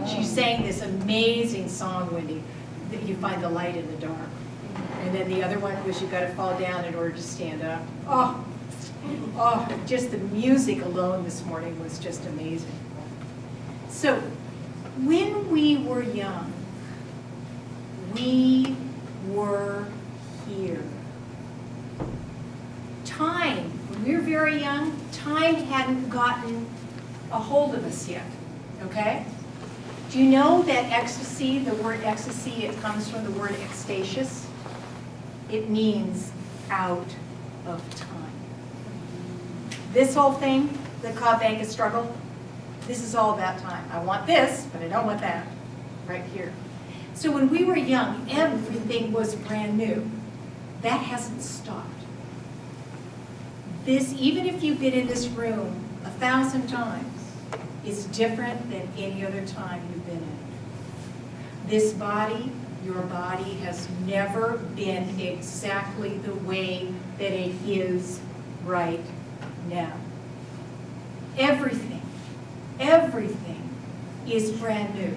She sang this amazing song, Wendy, that you find the light in the dark. And then the other one was you got to fall down in order to stand up. Oh, just the music alone this morning was just amazing. So when we were young, we were here. Time, when we were very young, time hadn't gotten a hold of us yet, okay? Do you know that ecstasy, the word ecstasy, it comes from the word ecstasious? It means out of time. This whole thing, the Cobb Bank struggle, this is all about time. I want this, but I don't want that, right here. So when we were young, everything was brand new. That hasn't stopped. This, even if you've been in this room 1,000 times, is different than any other time you've been in. This body, your body, has never been exactly the way that it is right now. Everything is brand new.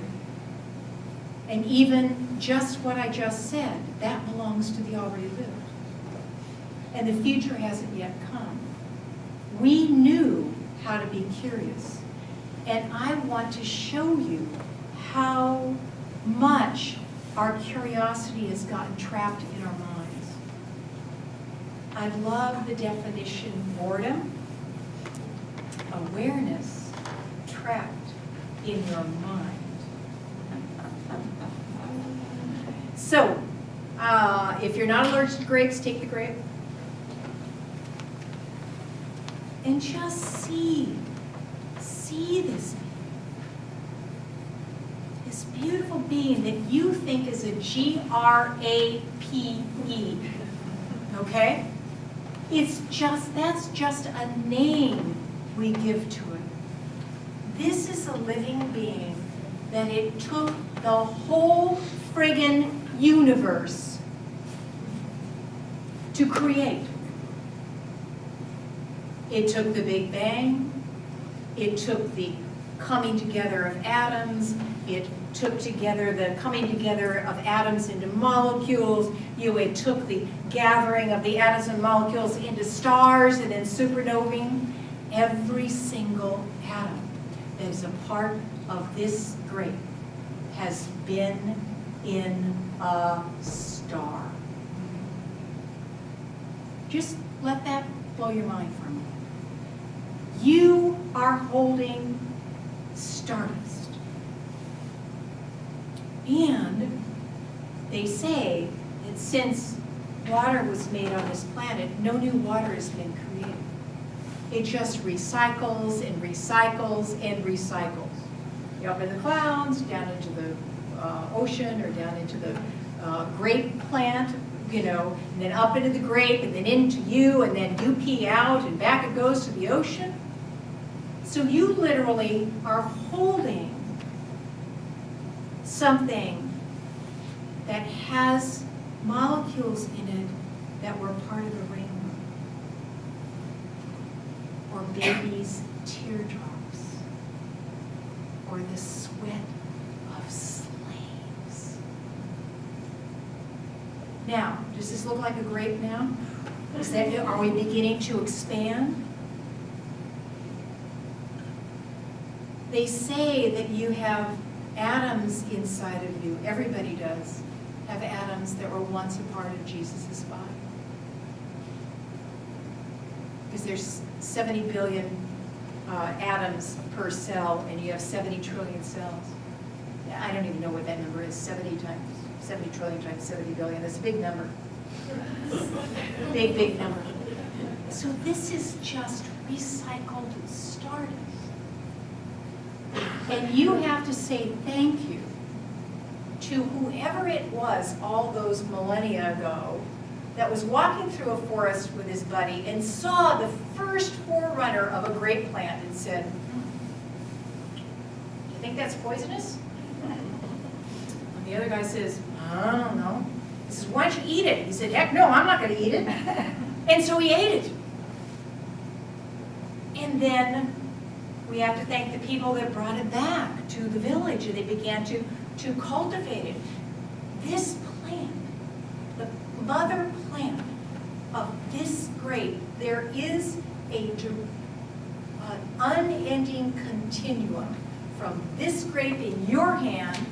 And even just what I just said, that belongs to the already lived. And the future hasn't yet come. We knew how to be curious. And I want to show you how much our curiosity has gotten trapped in our minds. I love the definition boredom, awareness trapped in your mind. So, if you're not allergic to grapes, take the grape. And just see this beautiful being that you think is a G-R-A-P-E, okay? That's just a name we give to it. This is a living being that it took the whole friggin' universe to create. It took the Big Bang. It took the coming together of atoms. It took together the coming together of atoms into molecules. It took the gathering of the atoms and molecules into stars and then supernovae. Every single atom that is a part of this grape has been in a star. Just let that blow your mind for a moment. You are holding stardust. And they say that since water was made on this planet, no new water has been created. It just recycles and recycles and recycles. Up in the clouds, down into the ocean, or down into the grape plant, and then up into the grape, and then into you, and then you pee out, and back it goes to the ocean. So you literally are holding something that has molecules in it that were part of a rainbow, or babies' teardrops, or the sweat of slaves. Now, does this look like a grape now? Are we beginning to expand? They say that you have atoms inside of you. Everybody does have atoms that were once a part of Jesus' body. Because there's 70 billion atoms per cell, and you have 70 trillion cells. I don't even know what that number is. 70 trillion times 70 billion. That's a big number. Big number. So this is just recycled stardust. And you have to say thank you to whoever it was all those millennia ago that was walking through a forest with his buddy and saw the first forerunner of a grape plant and said, "Do you think that's poisonous?" And the other guy says, "I don't know." He says, "Why don't you eat it?" He said, "Heck no, I'm not going to eat it." And so he ate it. And then we have to thank the people that brought it back to the village, and they began to cultivate it. This plant, the mother plant of this grape, there is an unending continuum from this grape in your hand,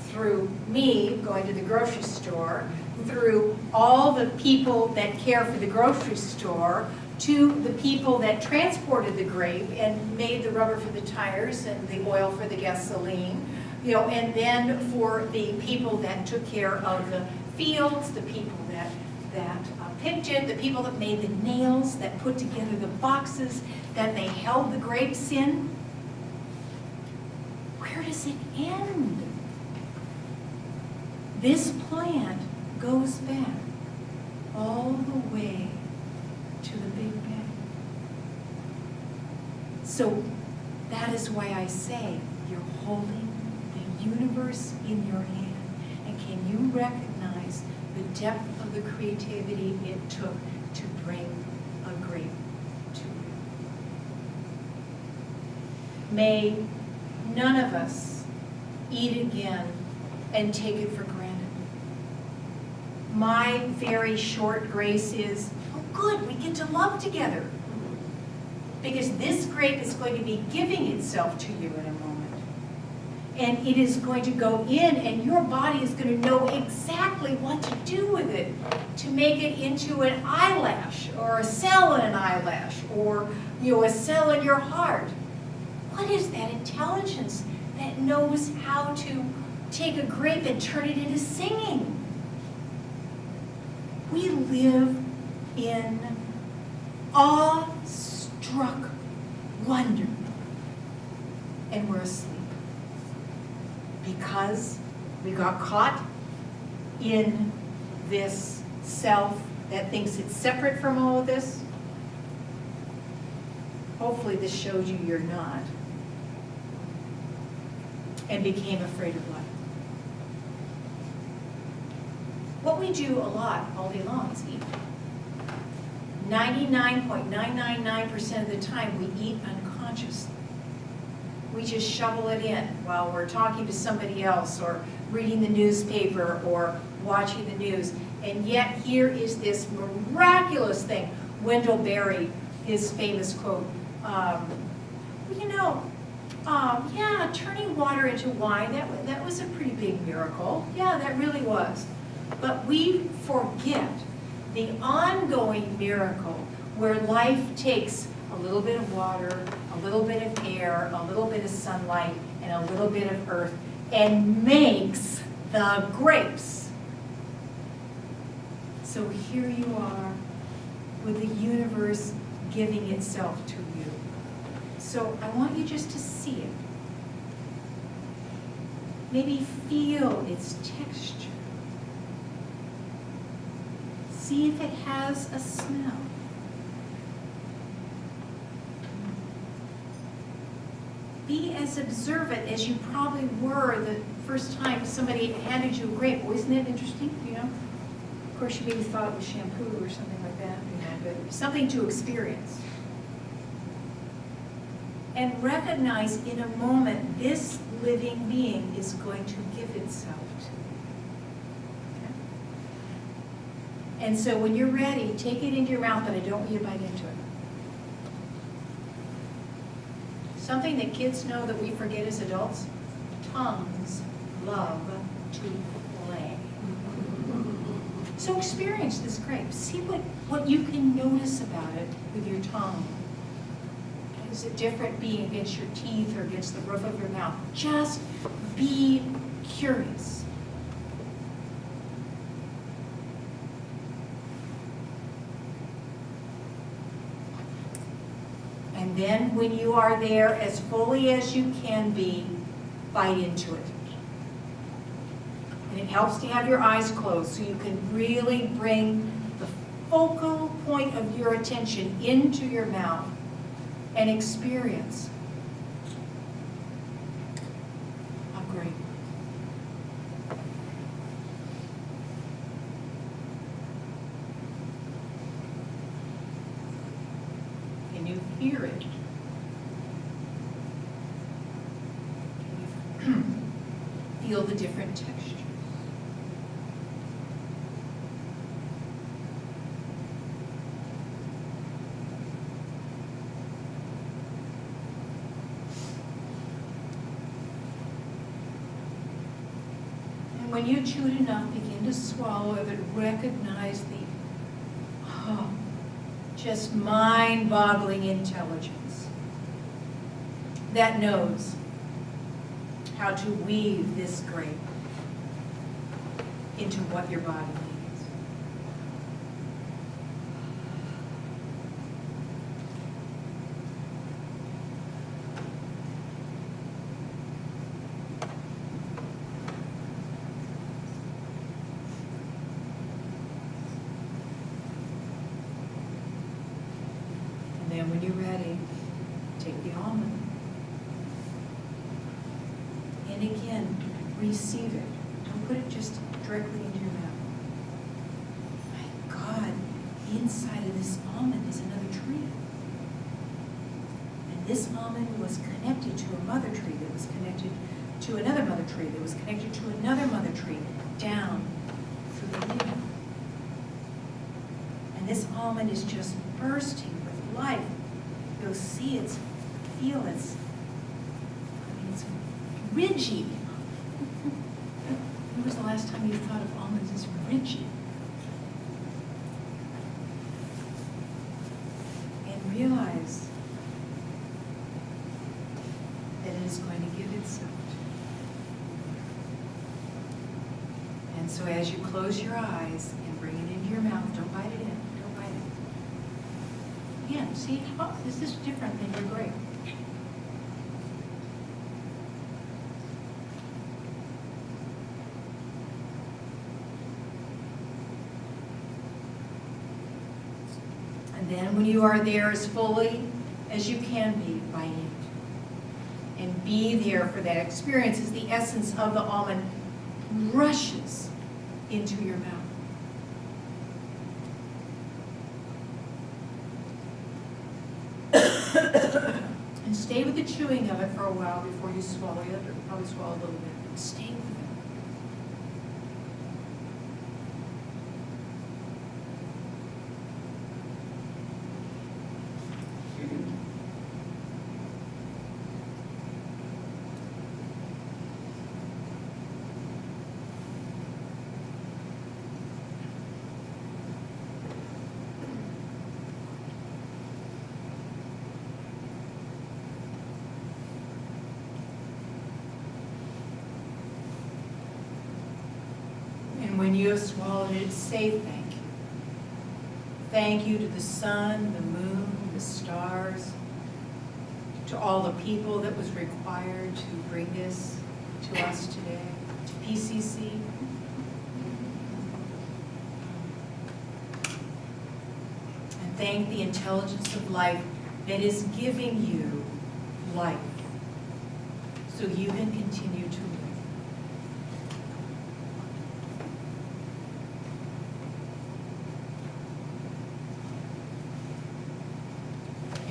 through me going to the grocery store, through all the people that care for the grocery store, to the people that transported the grape and made the rubber for the tires and the oil for the gasoline, and then for the people that took care of the fields, the people that picked it, the people that made the nails, that put together the boxes, that they held the grapes in. Where does it end? This plant goes back all the way to the Big Bang. So that is why I say you're holding the universe in your hand. And can you recognize the depth of the creativity it took to bring a grape to you? May none of us eat again and take it for granted. My very short grace is, oh good, we get to love together. Because this grape is going to be giving itself to you in a moment. And it is going to go in, and your body is going to know exactly what to do with it to make it into an eyelash, or a cell in an eyelash, or a cell in your heart. What is that intelligence that knows how to take a grape and turn it into singing? We live in awe-struck wonder, and we're asleep because we got caught in this self that thinks it's separate from all of this. Hopefully this showed you you're not, and became afraid of life. What we do a lot all day long is eat. 99.999% of the time we eat unconsciously. We just shovel it in while we're talking to somebody else or reading the newspaper or watching the news. And yet here is this miraculous thing. Wendell Berry, his famous quote, yeah, turning water into wine, that was a pretty big miracle. Yeah, that really was. But we forget the ongoing miracle where life takes a little bit of water, a little bit of air, a little bit of sunlight, and a little bit of earth, and makes the grapes. So here you are with the universe giving itself to you. So I want you just to see it. Maybe feel its texture. See if it has a smell. Be as observant as you probably were the first time somebody handed you a grape. Oh, isn't it interesting, Of course, you maybe thought it was shampoo or something like that, but something to experience. And recognize in a moment this living being is going to give itself to you. And so when you're ready, take it into your mouth, but I don't want you to bite into it. Something that kids know that we forget as adults, tongues love to play. So experience this grape. See what you can notice about it with your tongue. Is it different being against your teeth or against the roof of your mouth? Just be curious. And then when you are there as fully as you can be, bite into it. And it helps to have your eyes closed so you can really bring the focal point of your attention into your mouth and experience a grape. Can you hear it? Can you feel the different textures? And when you chew it enough, begin to swallow it, but recognize the just mind-boggling intelligence that knows how to weave this grape into what your body needs. then when you're ready, take the almond. And again, receive it. Don't put it just directly into your mouth. My God, inside of this almond is another tree. And this almond was connected to a mother tree that was connected to another mother tree that was connected to another mother tree down through the year. And this almond is just bursting with life. You'll see it's, feel it's, I mean, it's ridgy. When was the last time you thought of almonds as ridgy? And realize that it is going to give itself. And so as you close your eyes and bring it into your mouth, don't bite it in, don't bite it. Again, see, oh, this is different than your grape. And then when you are there as fully as you can be, bite it. And be there for that experience as the essence of the almond rushes into your mouth. And stay with the chewing of it for a while before you swallow it, or probably swallow a little bit. Stay with it. And when you have swallowed it, say thank you. Thank you to the sun, the moon, the stars, to all the people that was required to bring this to us today, to PCC. And thank the intelligence of life that is giving you life so you can continue to live.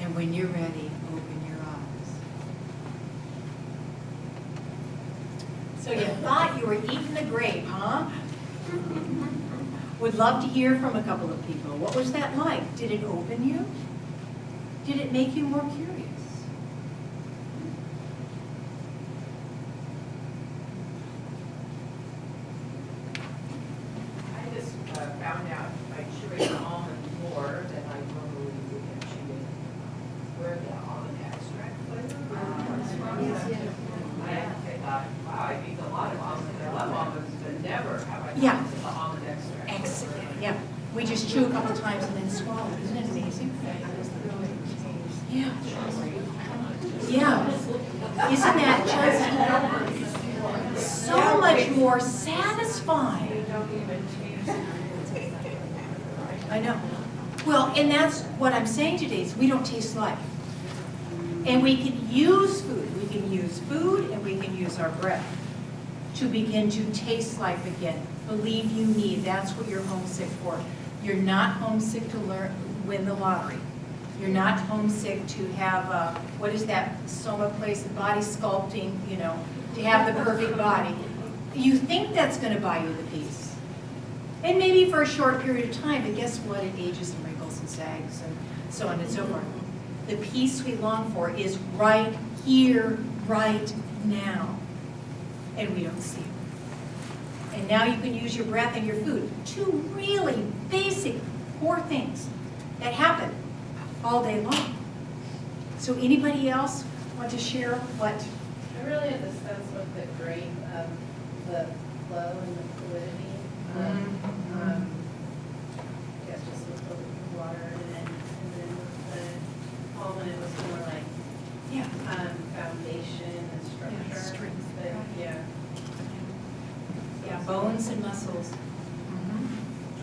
And when you're ready, open your eyes. So you thought you were eating the grape, huh? Would love to hear from a couple of people. What was that like? Did it open you? Did it make you more curious? I just found out by chewing the almond more than I normally would have chewed it, where the almond extract flavor. I thought, wow, I've eaten a lot of almonds. I love almonds, but never have I Yeah. gotten to the almond extract. Excellent. Yeah. We just chew a couple times and then swallow. Isn't it amazing? Yeah. Yeah. Isn't that just so much more satisfying? I know. Well, and that's what I'm saying today is we don't taste life. And we can use food. We can use food and we can use our breath to begin to taste life again. Believe you me, that's what you're homesick for. You're not homesick to win the lottery. You're not homesick to have, what is that soma place, body sculpting, you know, to have the perfect body. You think that's going to buy you the peace. And maybe for a short period of time, but guess what? It ages and wrinkles and sags and so on and so forth. The peace we long for is right here, right now. And we don't see it. And now you can use your breath and your food. Two really basic core things that happen all day long. So anybody else want to share what? I really had the sense with the grape of the flow and the fluidity. I guess just with the water and then with the almond, it was more like Yeah. foundation and structure. Yeah, strength. But, yeah. Yeah, bones and muscles.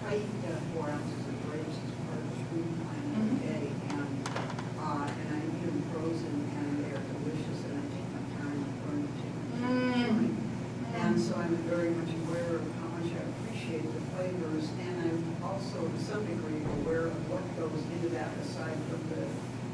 Try eating 4 ounces of grapes as part of the food plan every day, and flavors, and I'm also to some degree aware of what goes into that aside from the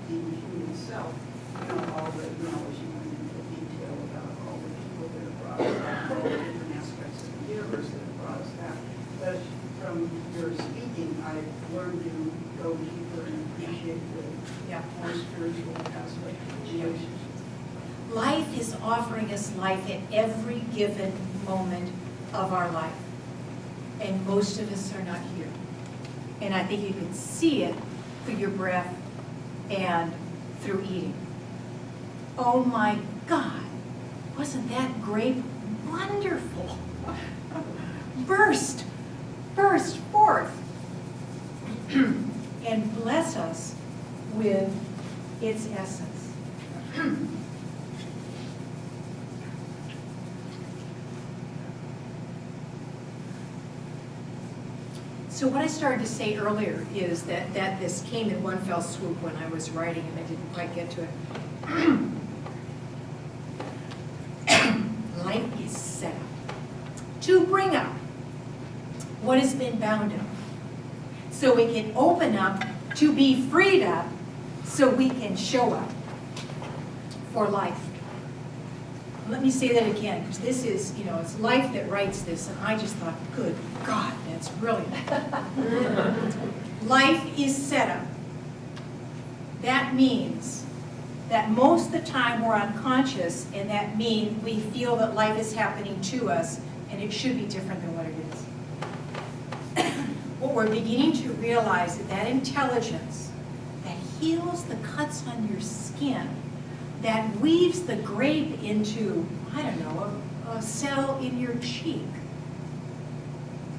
food itself. You know, all the knowledge you went into detail about all the people that have brought us back, all the different aspects of the universe that have brought us back. But from your speaking, I've learned to go deeper and appreciate the more spiritual aspect of the relationship. Life is offering us life at every given moment of our life. And most of us are not here. And I think you can see it through your breath and through eating. Oh my God, wasn't that grape wonderful? Burst forth and bless us with its essence. So what I started to say earlier is that this came in one fell swoop when I was writing and I didn't quite get to it. Life is set up to bring up what has been bound up so we can open up to be freed up so we can show up for life. Let me say that again, because this is, it's life that writes this, and I just thought, good God, that's brilliant. Life is set up. That means that most of the time we're unconscious, and that means we feel that life is happening to us, and it should be different than what it is. What we're beginning to realize is that intelligence that heals the cuts on your skin, that weaves the grape into, I don't know, a cell in your cheek,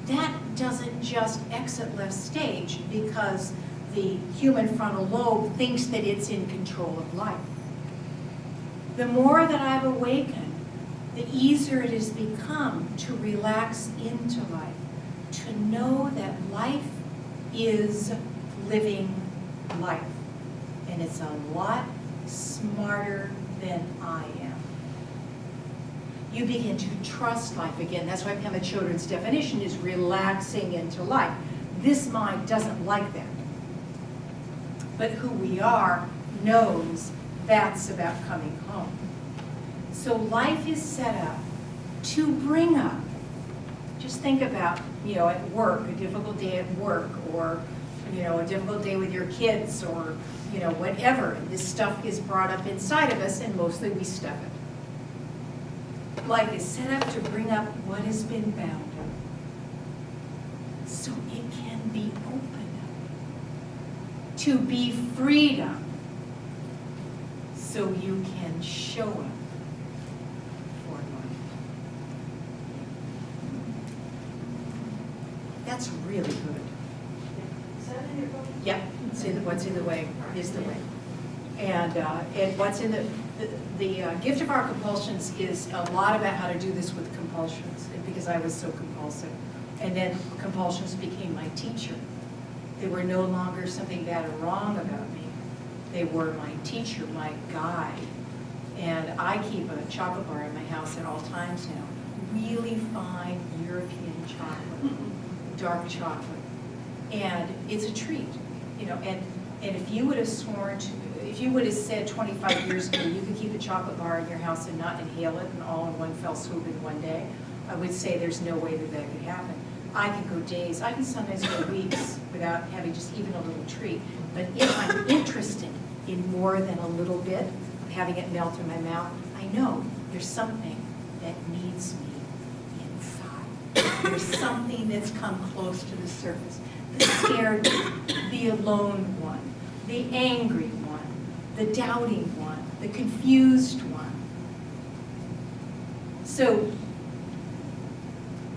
that doesn't just exit left stage because the human frontal lobe thinks that it's in control of life. The more that I've awakened, the easier it has become to relax into life, to know that life is living life. And it's a lot smarter than I am. You begin to trust life again. That's why Pema Chodron's definition is relaxing into life. This mind doesn't like that. But who we are knows that's about coming home. So life is set up to bring up. Just think about, at work, a difficult day at work, or, a difficult day with your kids, or, whatever. This stuff is brought up inside of us, and mostly we stuff it. Life is set up to bring up what has been bound up, so it can be opened up, to be freed up, so you can show up for life. That's really good. Is that in your book? Yep, what's in the way is the way. And what's in the gift of our compulsions is a lot about how to do this with compulsions, because I was so compulsive. And then compulsions became my teacher. They were no longer something bad or wrong about me. They were my teacher, my guide. And I keep a chocolate bar in my house at all times now. Really fine European chocolate, dark chocolate. And it's a treat, and if you would have if you would have said 25 years ago you could keep a chocolate bar in your house and not inhale it and all in one fell swoop in one day, I would say there's no way that could happen. I can go days, I can sometimes go weeks without having just even a little treat. But if I'm interested in more than a little bit, having it melt in my mouth, I know there's something that needs me inside. There's something that's come close to the surface. The scared one, the alone one, the angry one, the doubting one, the confused one. So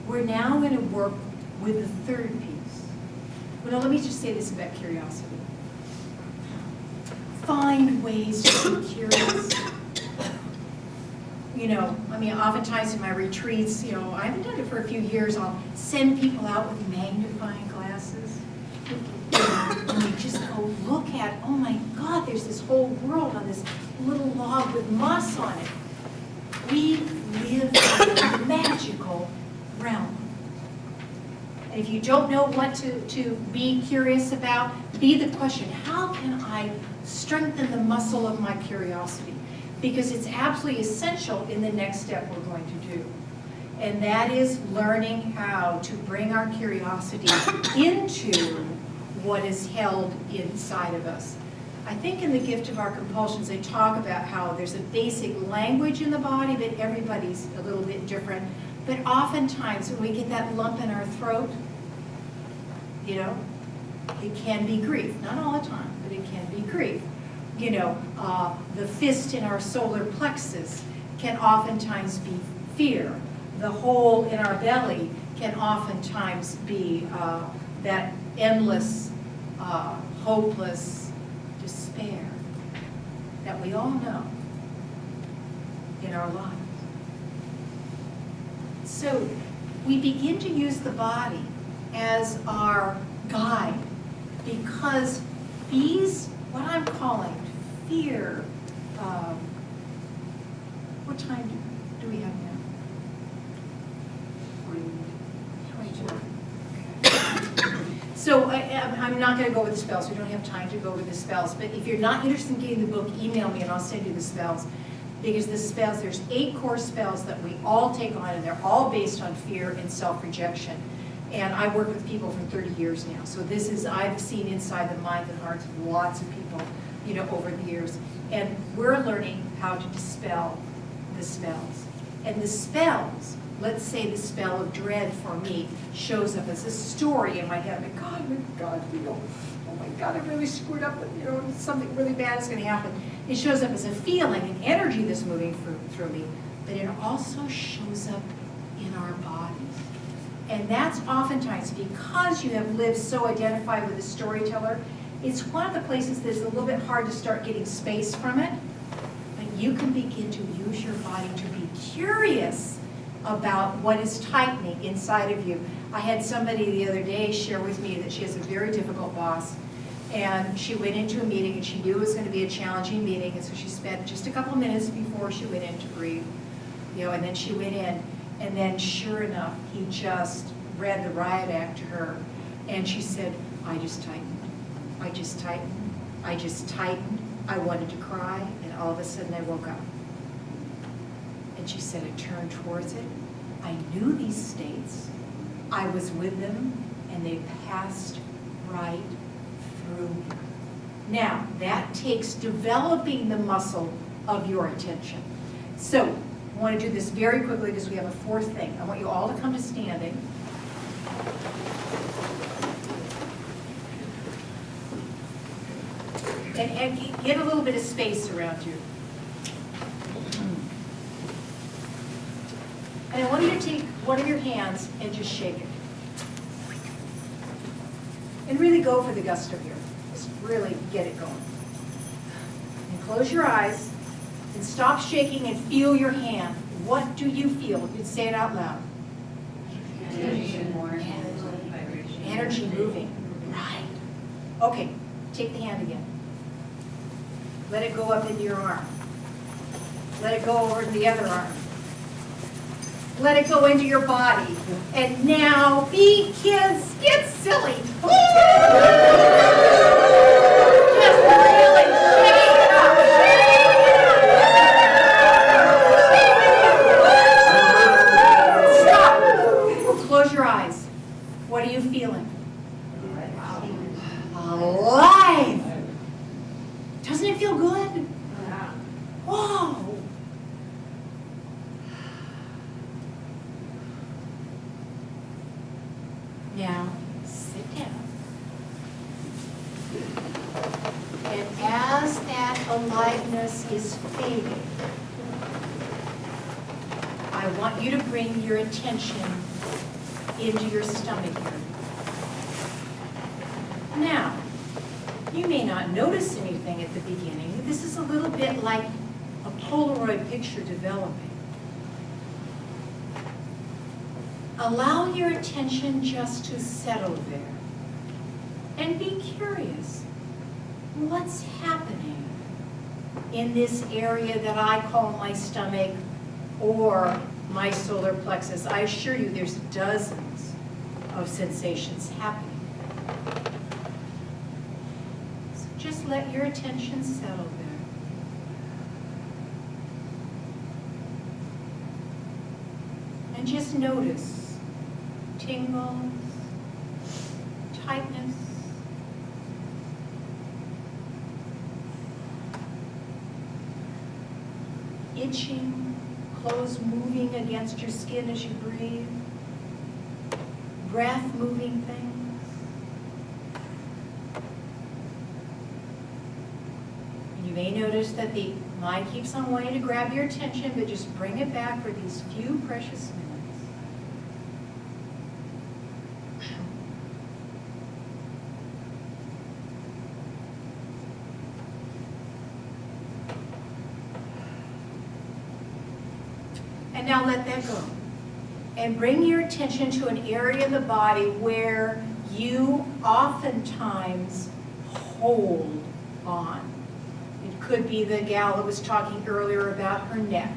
we're now going to work with the third piece. Well, let me just say this about curiosity. Find ways to be curious. Oftentimes in my retreats, I haven't done it for a few years, I'll send people out with magnifying glasses. And we just go look at, oh my God, there's this whole world on this little log with moss on it. We live in a magical realm. And if you don't know what to be curious about, be the question, how can I strengthen the muscle of my curiosity? Because it's absolutely essential in the next step we're going to do. And that is learning how to bring our curiosity into what is held inside of us. I think in the Gift of Our Compulsions, they talk about how there's a basic language in the body, but everybody's a little bit different. But oftentimes when we get that lump in our throat, you know, it can be grief. Not all the time, but it can be grief. You know, the fist in our solar plexus can oftentimes be fear. The hole in our belly can oftentimes be that endless, hopeless despair that we all know in our lives. So we begin to use the body as our guide because these, what I'm calling fear, what time do we have now? 22. So I'm not going to go over the spells. We don't have time to go over the spells. But if you're not interested in getting the book, email me and I'll send you the spells. Because the spells, there's 8 core spells that we all take on, and they're all based on fear and self-rejection. And I work with people for 30 years now. So this is, I've seen inside the minds and hearts of lots of people, you know, over the years. And we're learning how to dispel the spells. And the spells, let's say the spell of dread for me shows up as a story in my head. I'm like, God, you know, oh my God, I really screwed up, you know, something really bad is going to happen. It shows up as a feeling, an energy that's moving through me, but it also shows up in our bodies. And that's oftentimes because you have lived so identified with a storyteller, it's one of the places that's a little bit hard to start getting space from it, but you can begin to use your body to be curious about what is tightening inside of you. I had somebody the other day share with me that she has a very difficult boss, and she went into a meeting and she knew it was going to be a challenging meeting, and so she spent just a couple minutes before she went in to breathe, you know, and then she went in, and then sure enough, he just read the riot act to her, and she said, I just tightened, I just tightened, I just tightened, I wanted to cry, and all of a sudden I woke up. And she said, I turned towards it, I knew these states, I was with them, and they passed right through me. Now, that takes developing the muscle of your attention. So, I want to do this very quickly because we have a 4th thing. I want you all to come to standing. And get a little bit of space around you. And I want you to take one of your hands and just shake it. And really go for the gusto here. Just really get it going. And close your eyes and stop shaking and feel your hand. What do you feel? You'd say it out loud. Energy moving. Right. Okay, take the hand again. Let it go up into your arm. Let it go over to the other arm. Let it go into your body. And now, be kids, get silly. Just really shake it up. Stop. Close your eyes. What are you feeling? Alive. Doesn't it feel good? Whoa. Now, sit down. And as that aliveness is fading, I want you to bring your attention into your stomach area. Now, you may not notice anything at the beginning. This is a little bit like a Polaroid picture developing. Allow your attention just to settle there. And be curious. What's happening in this area that I call my stomach or my solar plexus? I assure you there's dozens of sensations happening. So just let your attention settle there. And just notice tingles, tightness, itching, clothes moving against your skin as you breathe, breath moving things. And you may notice that the mind keeps on wanting to grab your attention, but just bring it back for these few precious minutes. And now let that go. And bring your attention to an area of the body where you oftentimes hold on. It could be the gal that was talking earlier about her neck.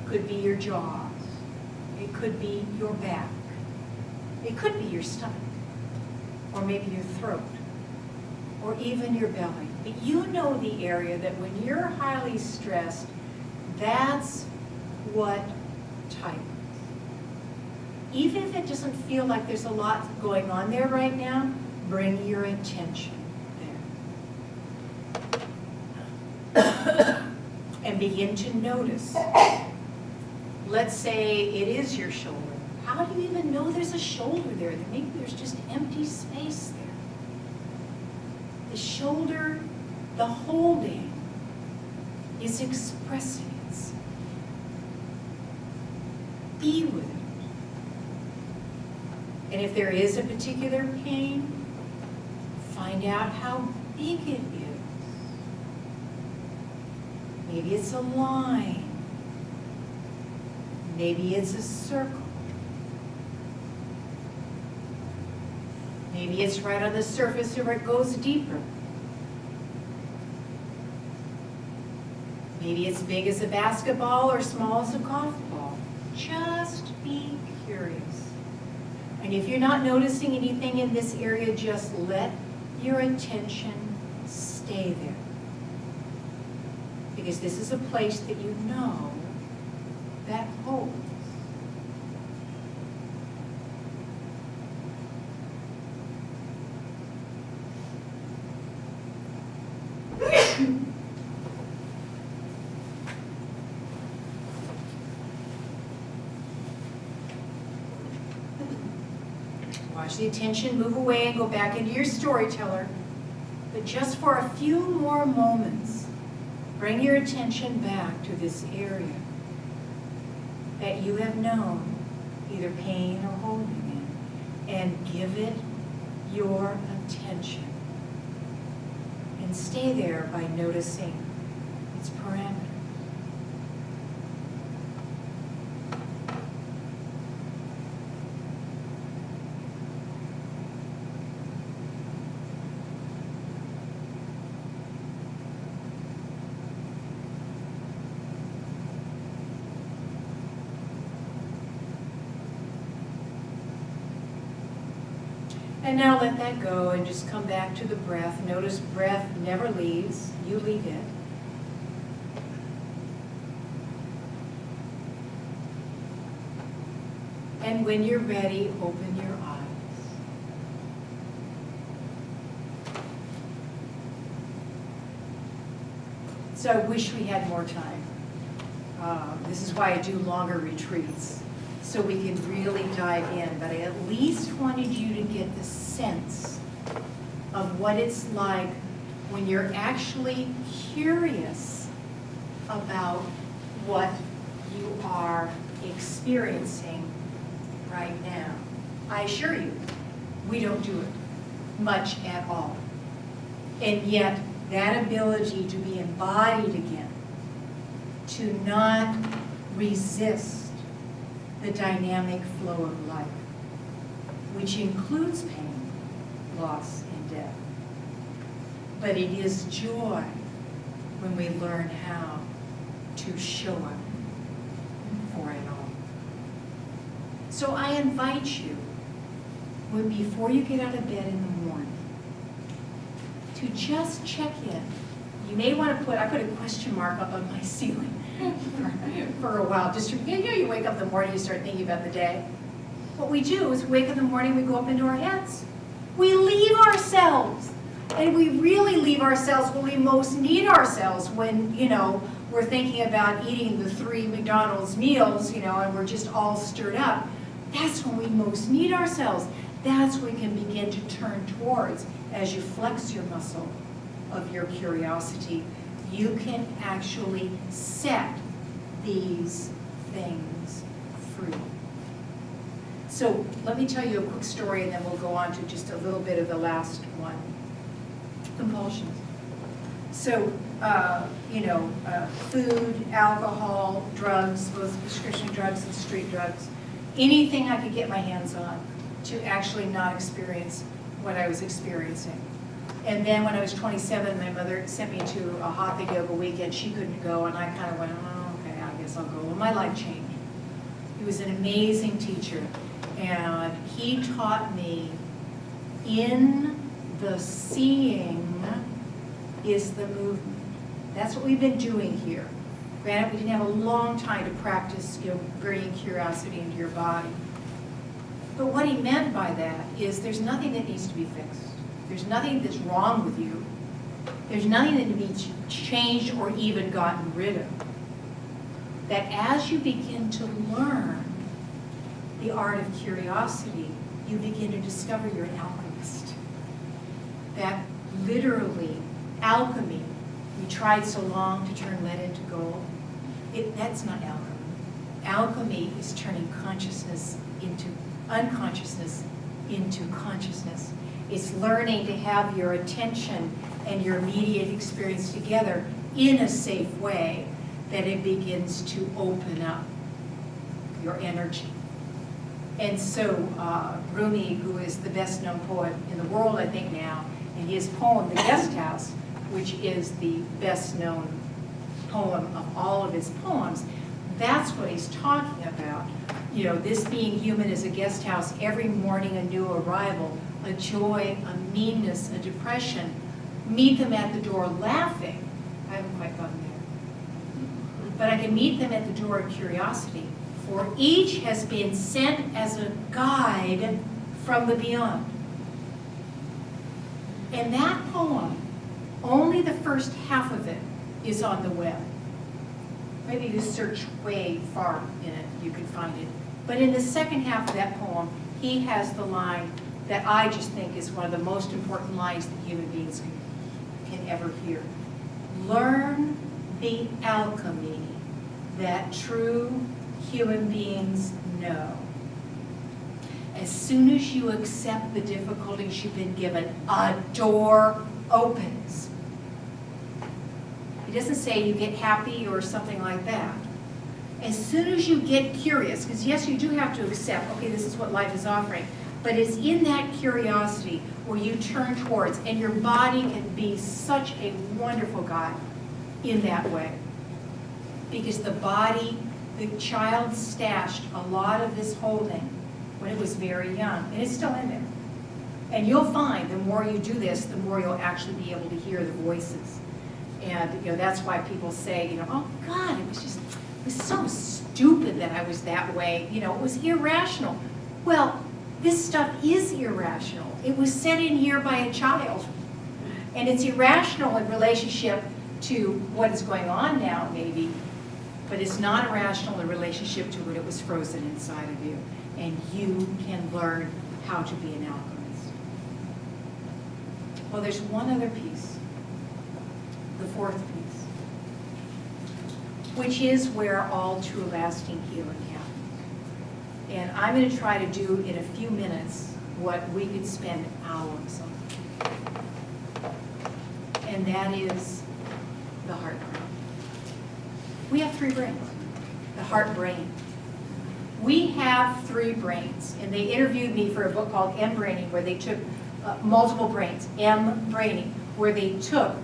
It could be your jaws. It could be your back. It could be your stomach. Or maybe your throat. Or even your belly. But you know the area that when you're highly stressed, that's what tightens. Even if it doesn't feel like there's a lot going on there right now, bring your attention there. And begin to notice. Let's say it is your shoulder. How do you even know there's a shoulder there? Maybe there's just empty space there. The shoulder, the holding, is expressing itself. Be with it. And if there is a particular pain, find out how big it is. Maybe it's a line. Maybe it's a circle. Maybe it's right on the surface or it goes deeper. Maybe it's big as a basketball or small as a golf ball. Just be curious. And if you're not noticing anything in this area, just let your attention stay there. Because this is a place that you know that holds. Watch the attention move away and go back into your storyteller. But just for a few more moments, bring your attention back to this area that you have known either pain or holding in, and give it your attention. And stay there by noticing its parameters. And now let that go and just come back to the breath. Notice breath never leaves. You lead it. And when you're ready, open your eyes. So I wish we had more time. This is why I do longer retreats, so we can really dive in. But I at least wanted you to get the sense of what it's like when you're actually curious about what you are experiencing right now. I assure you, we don't do it much at all. And yet, that ability to be embodied again, to not resist the dynamic flow of life, which includes pain, loss, and death. But it is joy when we learn how to show up for it all. So I invite you before you get out of bed in the morning, to just check in. You may want to I put a question mark up on my ceiling for a while, just to, you wake up in the morning, you start thinking about the day. What we do is we wake up in the morning, we go up into our heads. We leave ourselves. And we really leave ourselves when we most need ourselves, when, we're thinking about eating the 3 McDonald's meals, and we're just all stirred up. That's when we most need ourselves. That's when we can begin to turn towards. As you flex your muscle of your curiosity, you can actually set these things free. So let me tell you a quick story, and then we'll go on to just a little bit of the last one. Compulsions. So, food, alcohol, drugs, both prescription drugs and street drugs, anything I could get my hands on to actually not experience what I was experiencing. And then when I was 27, my mother sent me to a hatha yoga weekend. She couldn't go, and I kind of went, oh, okay, I guess I'll go. Well, my life changed. He was an amazing teacher, and he taught me in the seeing is the movement. That's what we've been doing here. Granted, we didn't have a long time to practice, bringing curiosity into your body. But what he meant by that is there's nothing that needs to be fixed. There's nothing that's wrong with you. There's nothing that needs to be changed or even gotten rid of. That as you begin to learn the art of curiosity, you begin to discover you're an alchemist. That literally, alchemy, we tried so long to turn lead into gold. That's not alchemy. Alchemy is turning consciousness into unconsciousness into consciousness. It's learning to have your attention and your immediate experience together in a safe way that it begins to open up your energy. And so Rumi, who is the best known poet in the world, I think now, in his poem, The Guest House, which is the best known poem of all of his poems, that's what he's talking about. This being human is a guest house, every morning a new arrival, a joy, a meanness, a depression. Meet them at the door laughing. I haven't quite gotten there. But I can meet them at the door of curiosity, for each has been sent as a guide from the beyond. And that poem, only the first half of it is on the web. Maybe you search way far in it, you can find it. But in the second half of that poem, he has the line that I just think is one of the most important lines that human beings can ever hear. Learn the alchemy that true human beings know. As soon as you accept the difficulties you've been given, a door opens. It doesn't say you get happy or something like that. As soon as you get curious, because yes, you do have to accept, okay, this is what life is offering, but it's in that curiosity where you turn towards, and your body can be such a wonderful guide in that way. Because the body, the child stashed a lot of this holding when it was very young, and it's still in there. And you'll find the more you do this, the more you'll actually be able to hear the voices. And that's why people say, oh God, it was so stupid that I was that way. It was irrational. Well, this stuff is irrational. It was set in here by a child. And it's irrational in relationship to what is going on now, maybe, but it's not irrational in relationship to what it was frozen inside of you. And you can learn how to be an alchemist. Well, there's one other piece, the fourth piece, which is where all true lasting healing happens. And I'm going to try to do in a few minutes what we could spend hours on. And that is the heart brain. We have 3 brains, the heart brain. We have 3 brains, and they interviewed me for a book called M-Braining, where they took multiple brains, M-Braining, where they took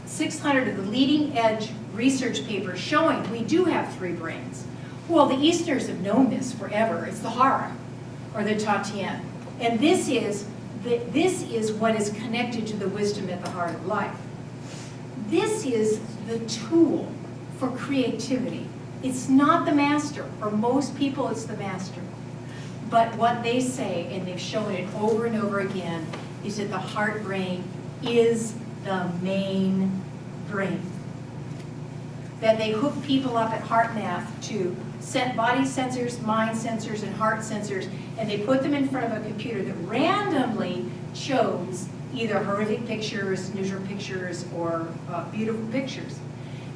600 of the leading edge research papers showing we do have 3 brains. Well, the Easterners have known this forever. It's the Hara, or the Tatian. And this is what is connected to the wisdom at the heart of life. This is the tool for creativity. It's not the master. For most people, it's the master. But what they say, and they've shown it over and over again, is that the heart brain is the main brain. That they hook people up at HeartMath to set body sensors, mind sensors, and heart sensors, and they put them in front of a computer that randomly chose either horrific pictures, neutral pictures, or beautiful pictures.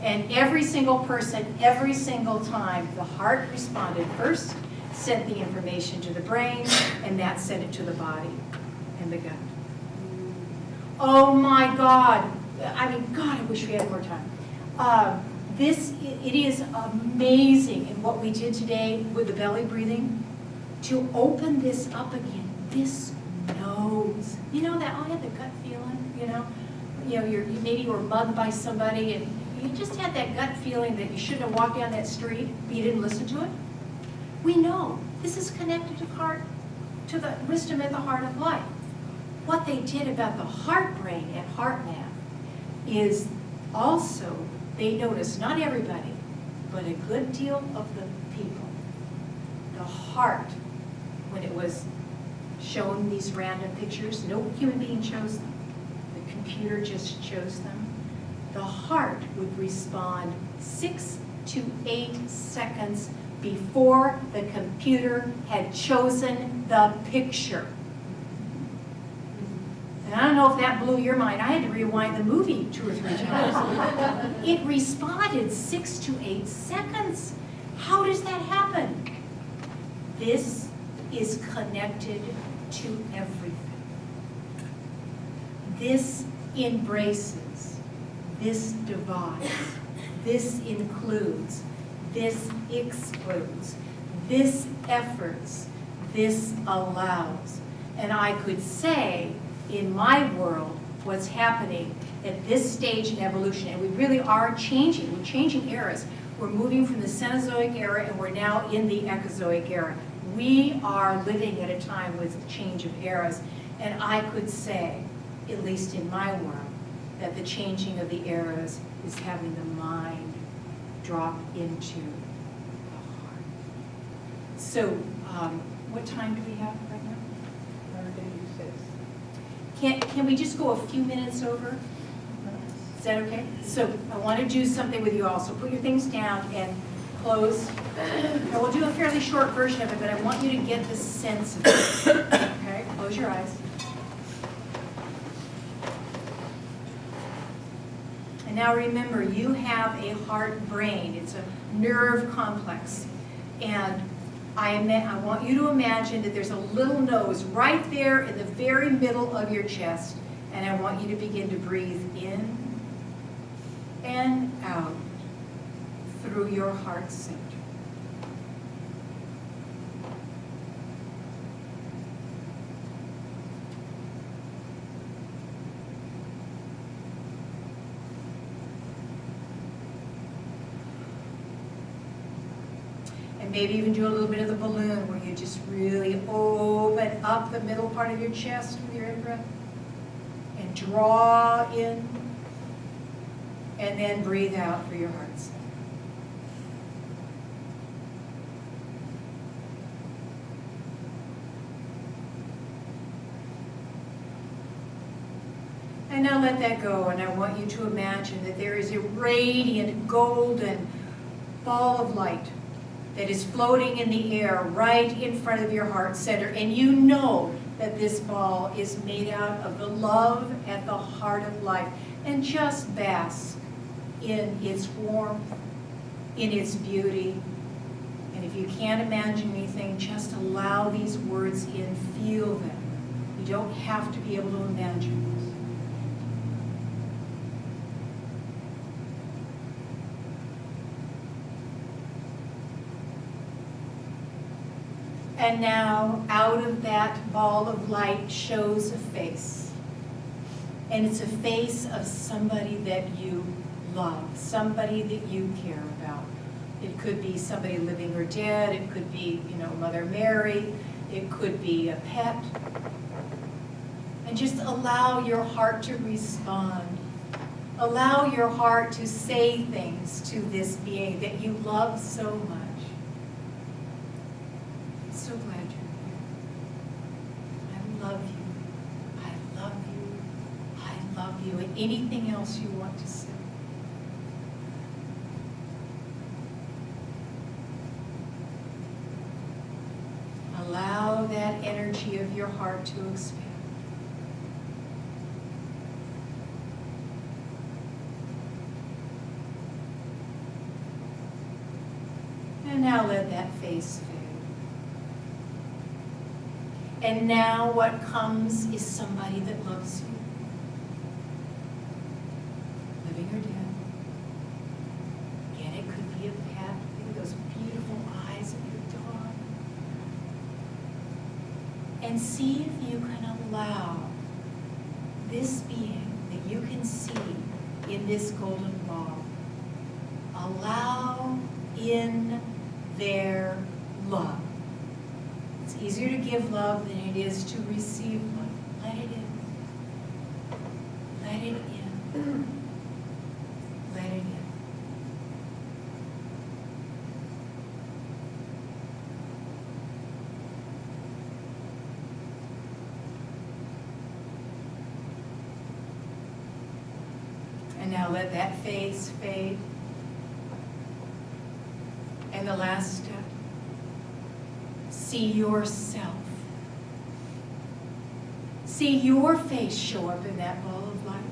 And every single person, every single time, the heart responded first, sent the information to the brain, and that sent it to the body and the gut. Oh my God. I mean, God, I wish we had more time. It is amazing in what we did today with the belly breathing to open this up again. This knows. You know that, I had the gut feeling, maybe you were mugged by somebody and you just had that gut feeling that you shouldn't have walked down that street, but you didn't listen to it. We know this is connected to the wisdom at the heart of life. What they did about the heart brain at HeartMath is also, they noticed, not everybody, but a good deal of the people, the heart, when it was shown these random pictures, no human being chose them. The computer just chose them. The heart would respond 6 to 8 seconds before the computer had chosen the picture. And I don't know if that blew your mind. I had to rewind the movie 2 or 3 times. It responded 6 to 8 seconds. How does that happen? This is connected to everything. This embraces, this divides, this includes, this excludes, this efforts, this allows. And I could say, in my world, what's happening at this stage in evolution, and we really are changing, we're changing eras. We're moving from the Cenozoic era and we're now in the Ecozoic era. We are living at a time with a change of eras, and I could say, at least in my world, that the changing of the eras is having the mind drop into the heart. So, what time do we have right now? Can we just go a few minutes over? Is that okay? So I want to do something with you all. So put your things down and close. And we'll do a fairly short version of it, but I want you to get the sense of it. Okay? Close your eyes. And now remember, you have a heart brain. It's a nerve complex. And I want you to imagine that there's a little nose right there in the very middle of your chest. And I want you to begin to breathe in and out through your heart center. And maybe even do a little bit of the balloon where you just really open up the middle part of your chest with your in-breath and draw in and then breathe out through your heart center. And now let that go, and I want you to imagine that there is a radiant golden ball of light that is floating in the air right in front of your heart center, and you know that this ball is made out of the love at the heart of life, and just bask in its warmth, in its beauty. And if you can't imagine anything, just allow these words in, feel them. You don't have to be able to imagine this. And now, out of that ball of light shows a face. And it's a face of somebody that you love, somebody that you care about. It could be somebody living or dead. It could be, Mother Mary. It could be a pet. And just allow your heart to respond. Allow your heart to say things to this being that you love so much. I'm so glad you're here. I love you. I love you. I love you. And anything else you want to say. Allow that energy of your heart to expand. And now let that face fade. And now what comes is somebody that loves you. Living or dead. Again, it could be a pet. Look at those beautiful eyes of your dog. And see if you can allow this being that you can see in this golden ball, allow in their love. It's easier to give love than it is to receive love. Let it in. Let it in. Let it in. And now let that face fade. And the last step, see yourself. See your face show up in that ball of light.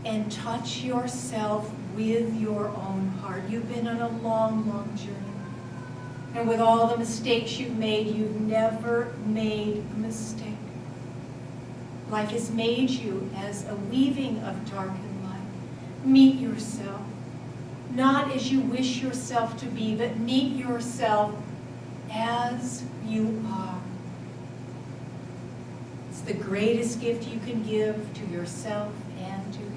And touch yourself with your own heart. You've been on a long, long journey. And with all the mistakes you've made, you've never made a mistake. Life has made you as a weaving of dark and light. Meet yourself, not as you wish yourself to be, but meet yourself as you are. It's the greatest gift you can give to yourself and to humanity.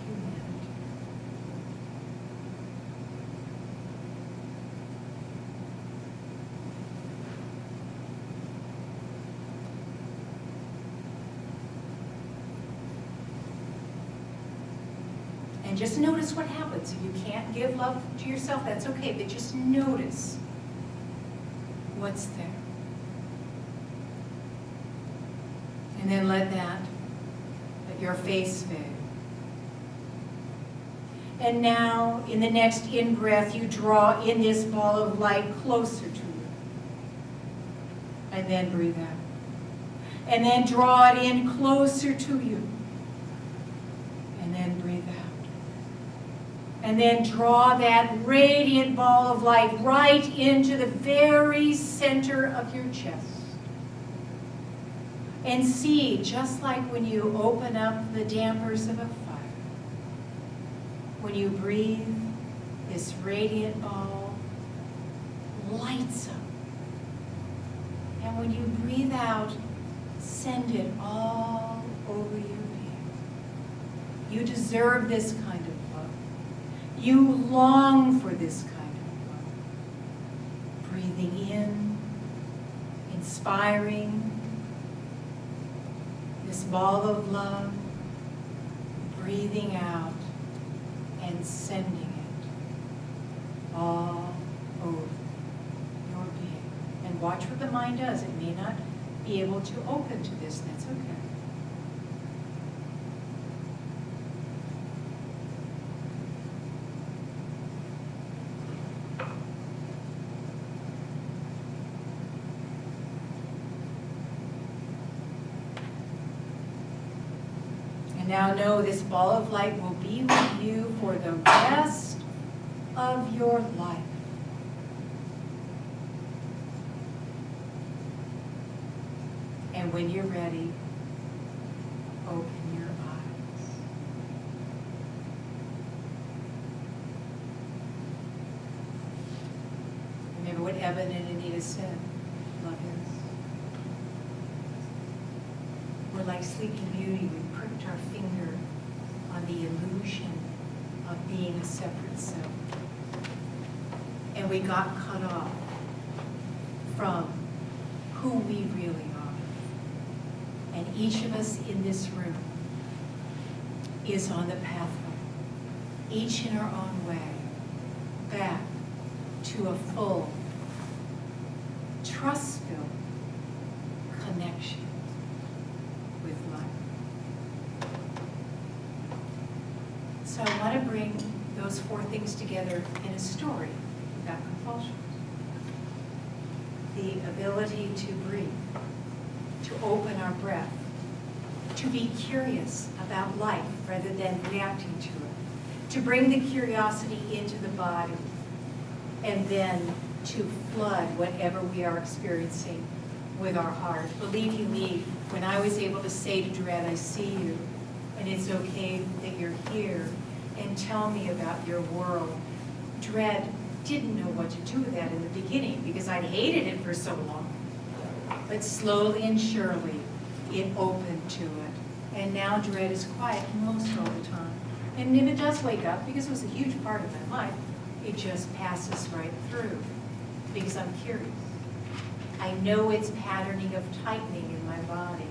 And just notice what happens. If you can't give love to yourself, that's okay, but just notice what's there. And then let your face fade. And now, in the next in-breath, you draw in this ball of light closer to you. And then breathe out. And then draw it in closer to you. And then breathe out. And then draw that radiant ball of light right into the very center of your chest. And see, just like when you open up the dampers of a fire, when you breathe, this radiant ball lights up. And when you breathe out, send it all over your being. You deserve this kind of love. You long for this kind of love. Breathing in, inspiring this ball of love, breathing out and sending it all over your being. And watch what the mind does. It may not be able to open to this, that's okay. And now know this ball of light will be with you for the rest of your life. And when you're ready, open your eyes. Remember what Evan and Anita said, love is. We're like Sleeping Beauty. We pricked our finger on the illusion of being a separate self. and we got cut off from who we really are. And each of us in this room is on the pathway, each in our own way, back to a full, trust-filled connection with life. So I want to bring those 4 things together in a story about compulsions. The ability to breathe, to open our breath, to be curious about life rather than reacting to it, to bring the curiosity into the body, and then to flood whatever we are experiencing with our heart. Believe you me, when I was able to say to Dread, I see you, and it's okay that you're here, and tell me about your world, Dread didn't know what to do with that in the beginning because I'd hated it for so long. But slowly and surely, it opened to it. And now Dread is quiet most all the time. And if it does wake up, because it was a huge part of my life, it just passes right through because I'm curious. I know it's patterning of tightening in my body.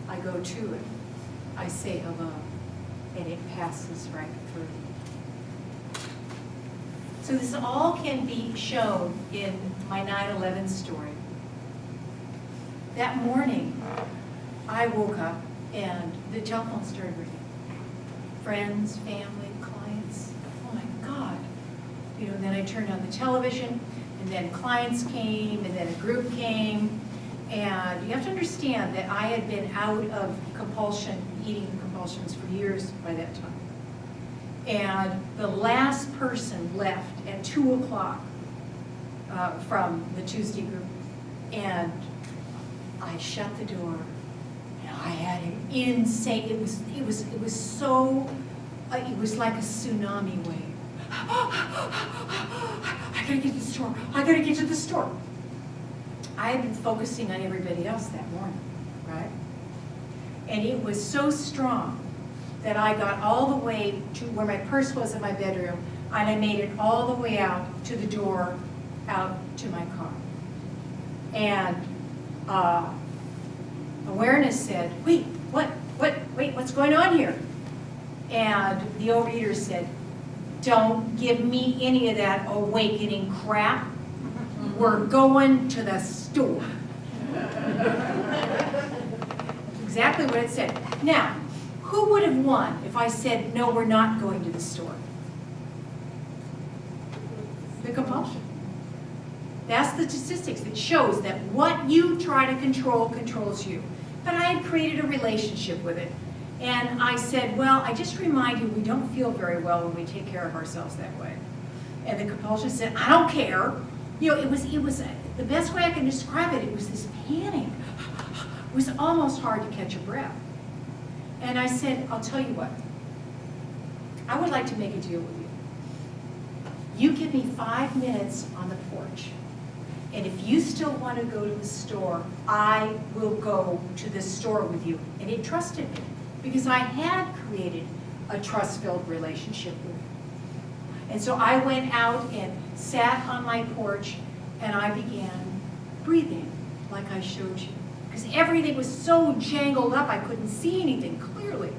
I go to it. I say hello, and it passes right through. So this all can be shown in my 9/11 story. That morning, I woke up and the telephone started ringing. Friends, family, clients. Oh my God. You know, and then I turned on the television, and then clients came, and then a group came. And you have to understand that I had been out of compulsion, eating compulsions for years by that time. And the last person left at 2 o'clock from the Tuesday group. And I shut the door, and I had an insane, it was so, it was like a tsunami wave. I gotta get to the store, I gotta get to the store. I had been focusing on everybody else that morning, right? And it was so strong that I got all the way to where my purse was in my bedroom, and I made it all the way out to the door, out to my car. And awareness said, wait, what's going on here? And the overeater said, don't give me any of that awakening crap. We're going to the store. Exactly what it said. Now, who would have won if I said, no, we're not going to the store? The compulsion. That's the statistics that shows that what you try to control controls you. But I had created a relationship with it. And I said, well, I just remind you, we don't feel very well when we take care of ourselves that way. And the compulsion said, I don't care. You know, it was the best way I can describe it, it was this panic. It was almost hard to catch a breath. And I said, I'll tell you what, I would like to make a deal with you. You give me 5 minutes on the porch, and if you still want to go to the store, I will go to the store with you. And it trusted me, because I had created a trust-filled relationship with it. And so I went out and sat on my porch, and I began breathing like I showed you. Because everything was so jangled up, I couldn't see anything clearly.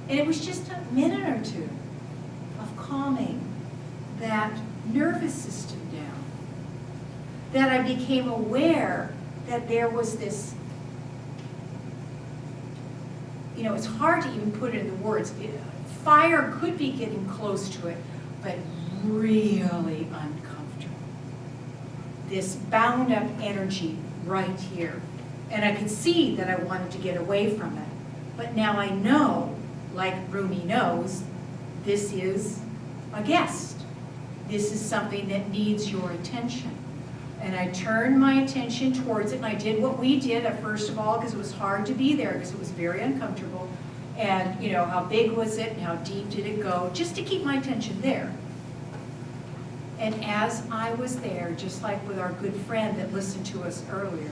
And it was just a minute or two of calming that nervous system down, that I became aware that there was this, you know, it's hard to even put it in the words. Fire could be getting close to it, but really uncomfortable. This bound up energy right here. And I could see that I wanted to get away from it. But now I know, like Rumi knows, this is a guest. This is something that needs your attention. And I turned my attention towards it, and I did what we did at first of all, because it was hard to be there, because it was very uncomfortable. And, you know, how big was it, and how deep did it go, just to keep my attention there. And as I was there, just like with our good friend that listened to us earlier,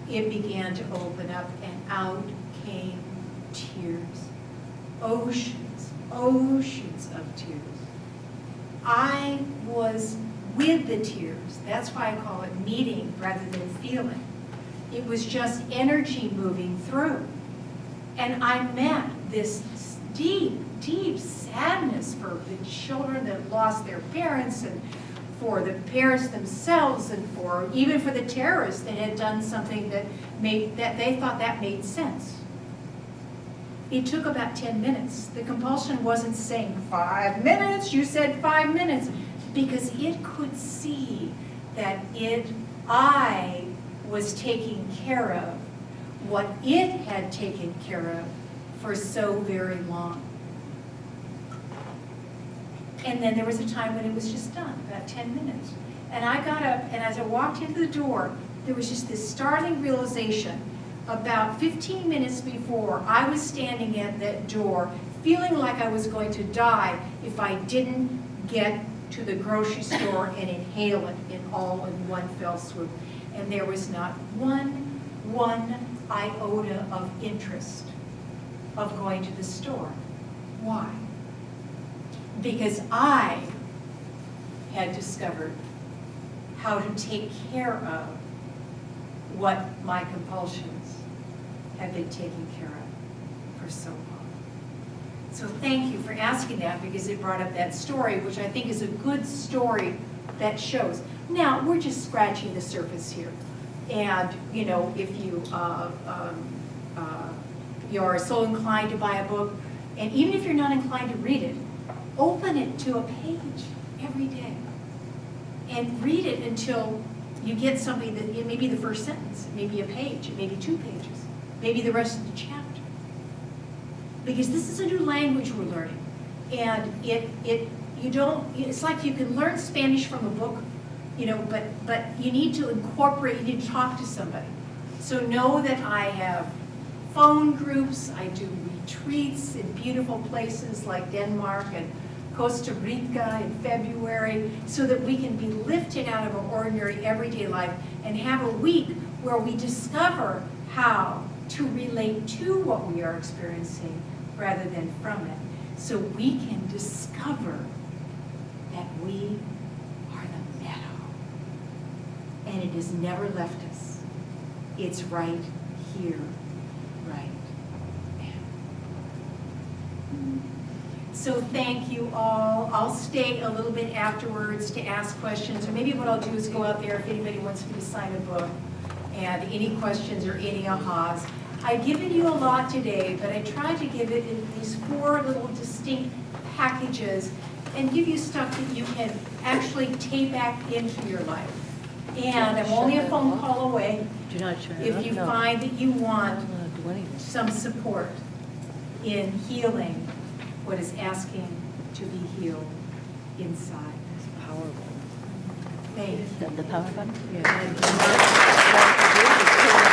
it began to open up, and out came tears. Oceans, oceans of tears. I was with the tears. That's why I call it meeting rather than feeling. It was just energy moving through. And I met this deep, deep sadness for the children that lost their parents, and for the parents themselves, and for even for the terrorists that had done something that they thought that made sense. It took about 10 minutes. The compulsion wasn't saying 5 minutes, you said 5 minutes, because it could see that I was taking care of what it had taken care of for so very long. And then there was a time when it was just done, about 10 minutes. And I got up, and as I walked into the door, there was just this startling realization. About 15 minutes before, I was standing at that door, feeling like I was going to die if I didn't get to the grocery store and inhale it all in one fell swoop. And there was not one iota of interest of going to the store. Why? Because I had discovered how to take care of what my compulsions had been taken care of for so long. So thank you for asking that, because it brought up that story, which I think is a good story that shows. Now, we're just scratching the surface here. And, you know, if you are so inclined to buy a book, and even if you're not inclined to read it, open it to a page every day and read it until you get something that, it may be the first sentence, it may be a page, it may be 2 pages, maybe the rest of the chapter. Because this is a new language we're learning. And it's like you can learn Spanish from a book, you know, but you need to incorporate, you need to talk to somebody. So know that I have phone groups, I do retreats in beautiful places like Denmark and Costa Rica in February, so that we can be lifted out of our ordinary everyday life and have a week where we discover how to relate to what we are experiencing rather than from it. So we can discover that we are the meadow. And it has never left us. It's right here, right now. So thank you all. I'll stay a little bit afterwards to ask questions, or maybe what I'll do is go out there if anybody wants me to sign a book, and any questions or any ahas. I've given you a lot today, but I tried to give it in these 4 little distinct packages and give you stuff that you can actually take back into your life. And I'm only a phone call away Do not shut it if up. you No. find that you I want don't want to do anything. some support in healing what is asking to be healed inside. It's powerful. Thank you. The power button? Yeah. Yeah.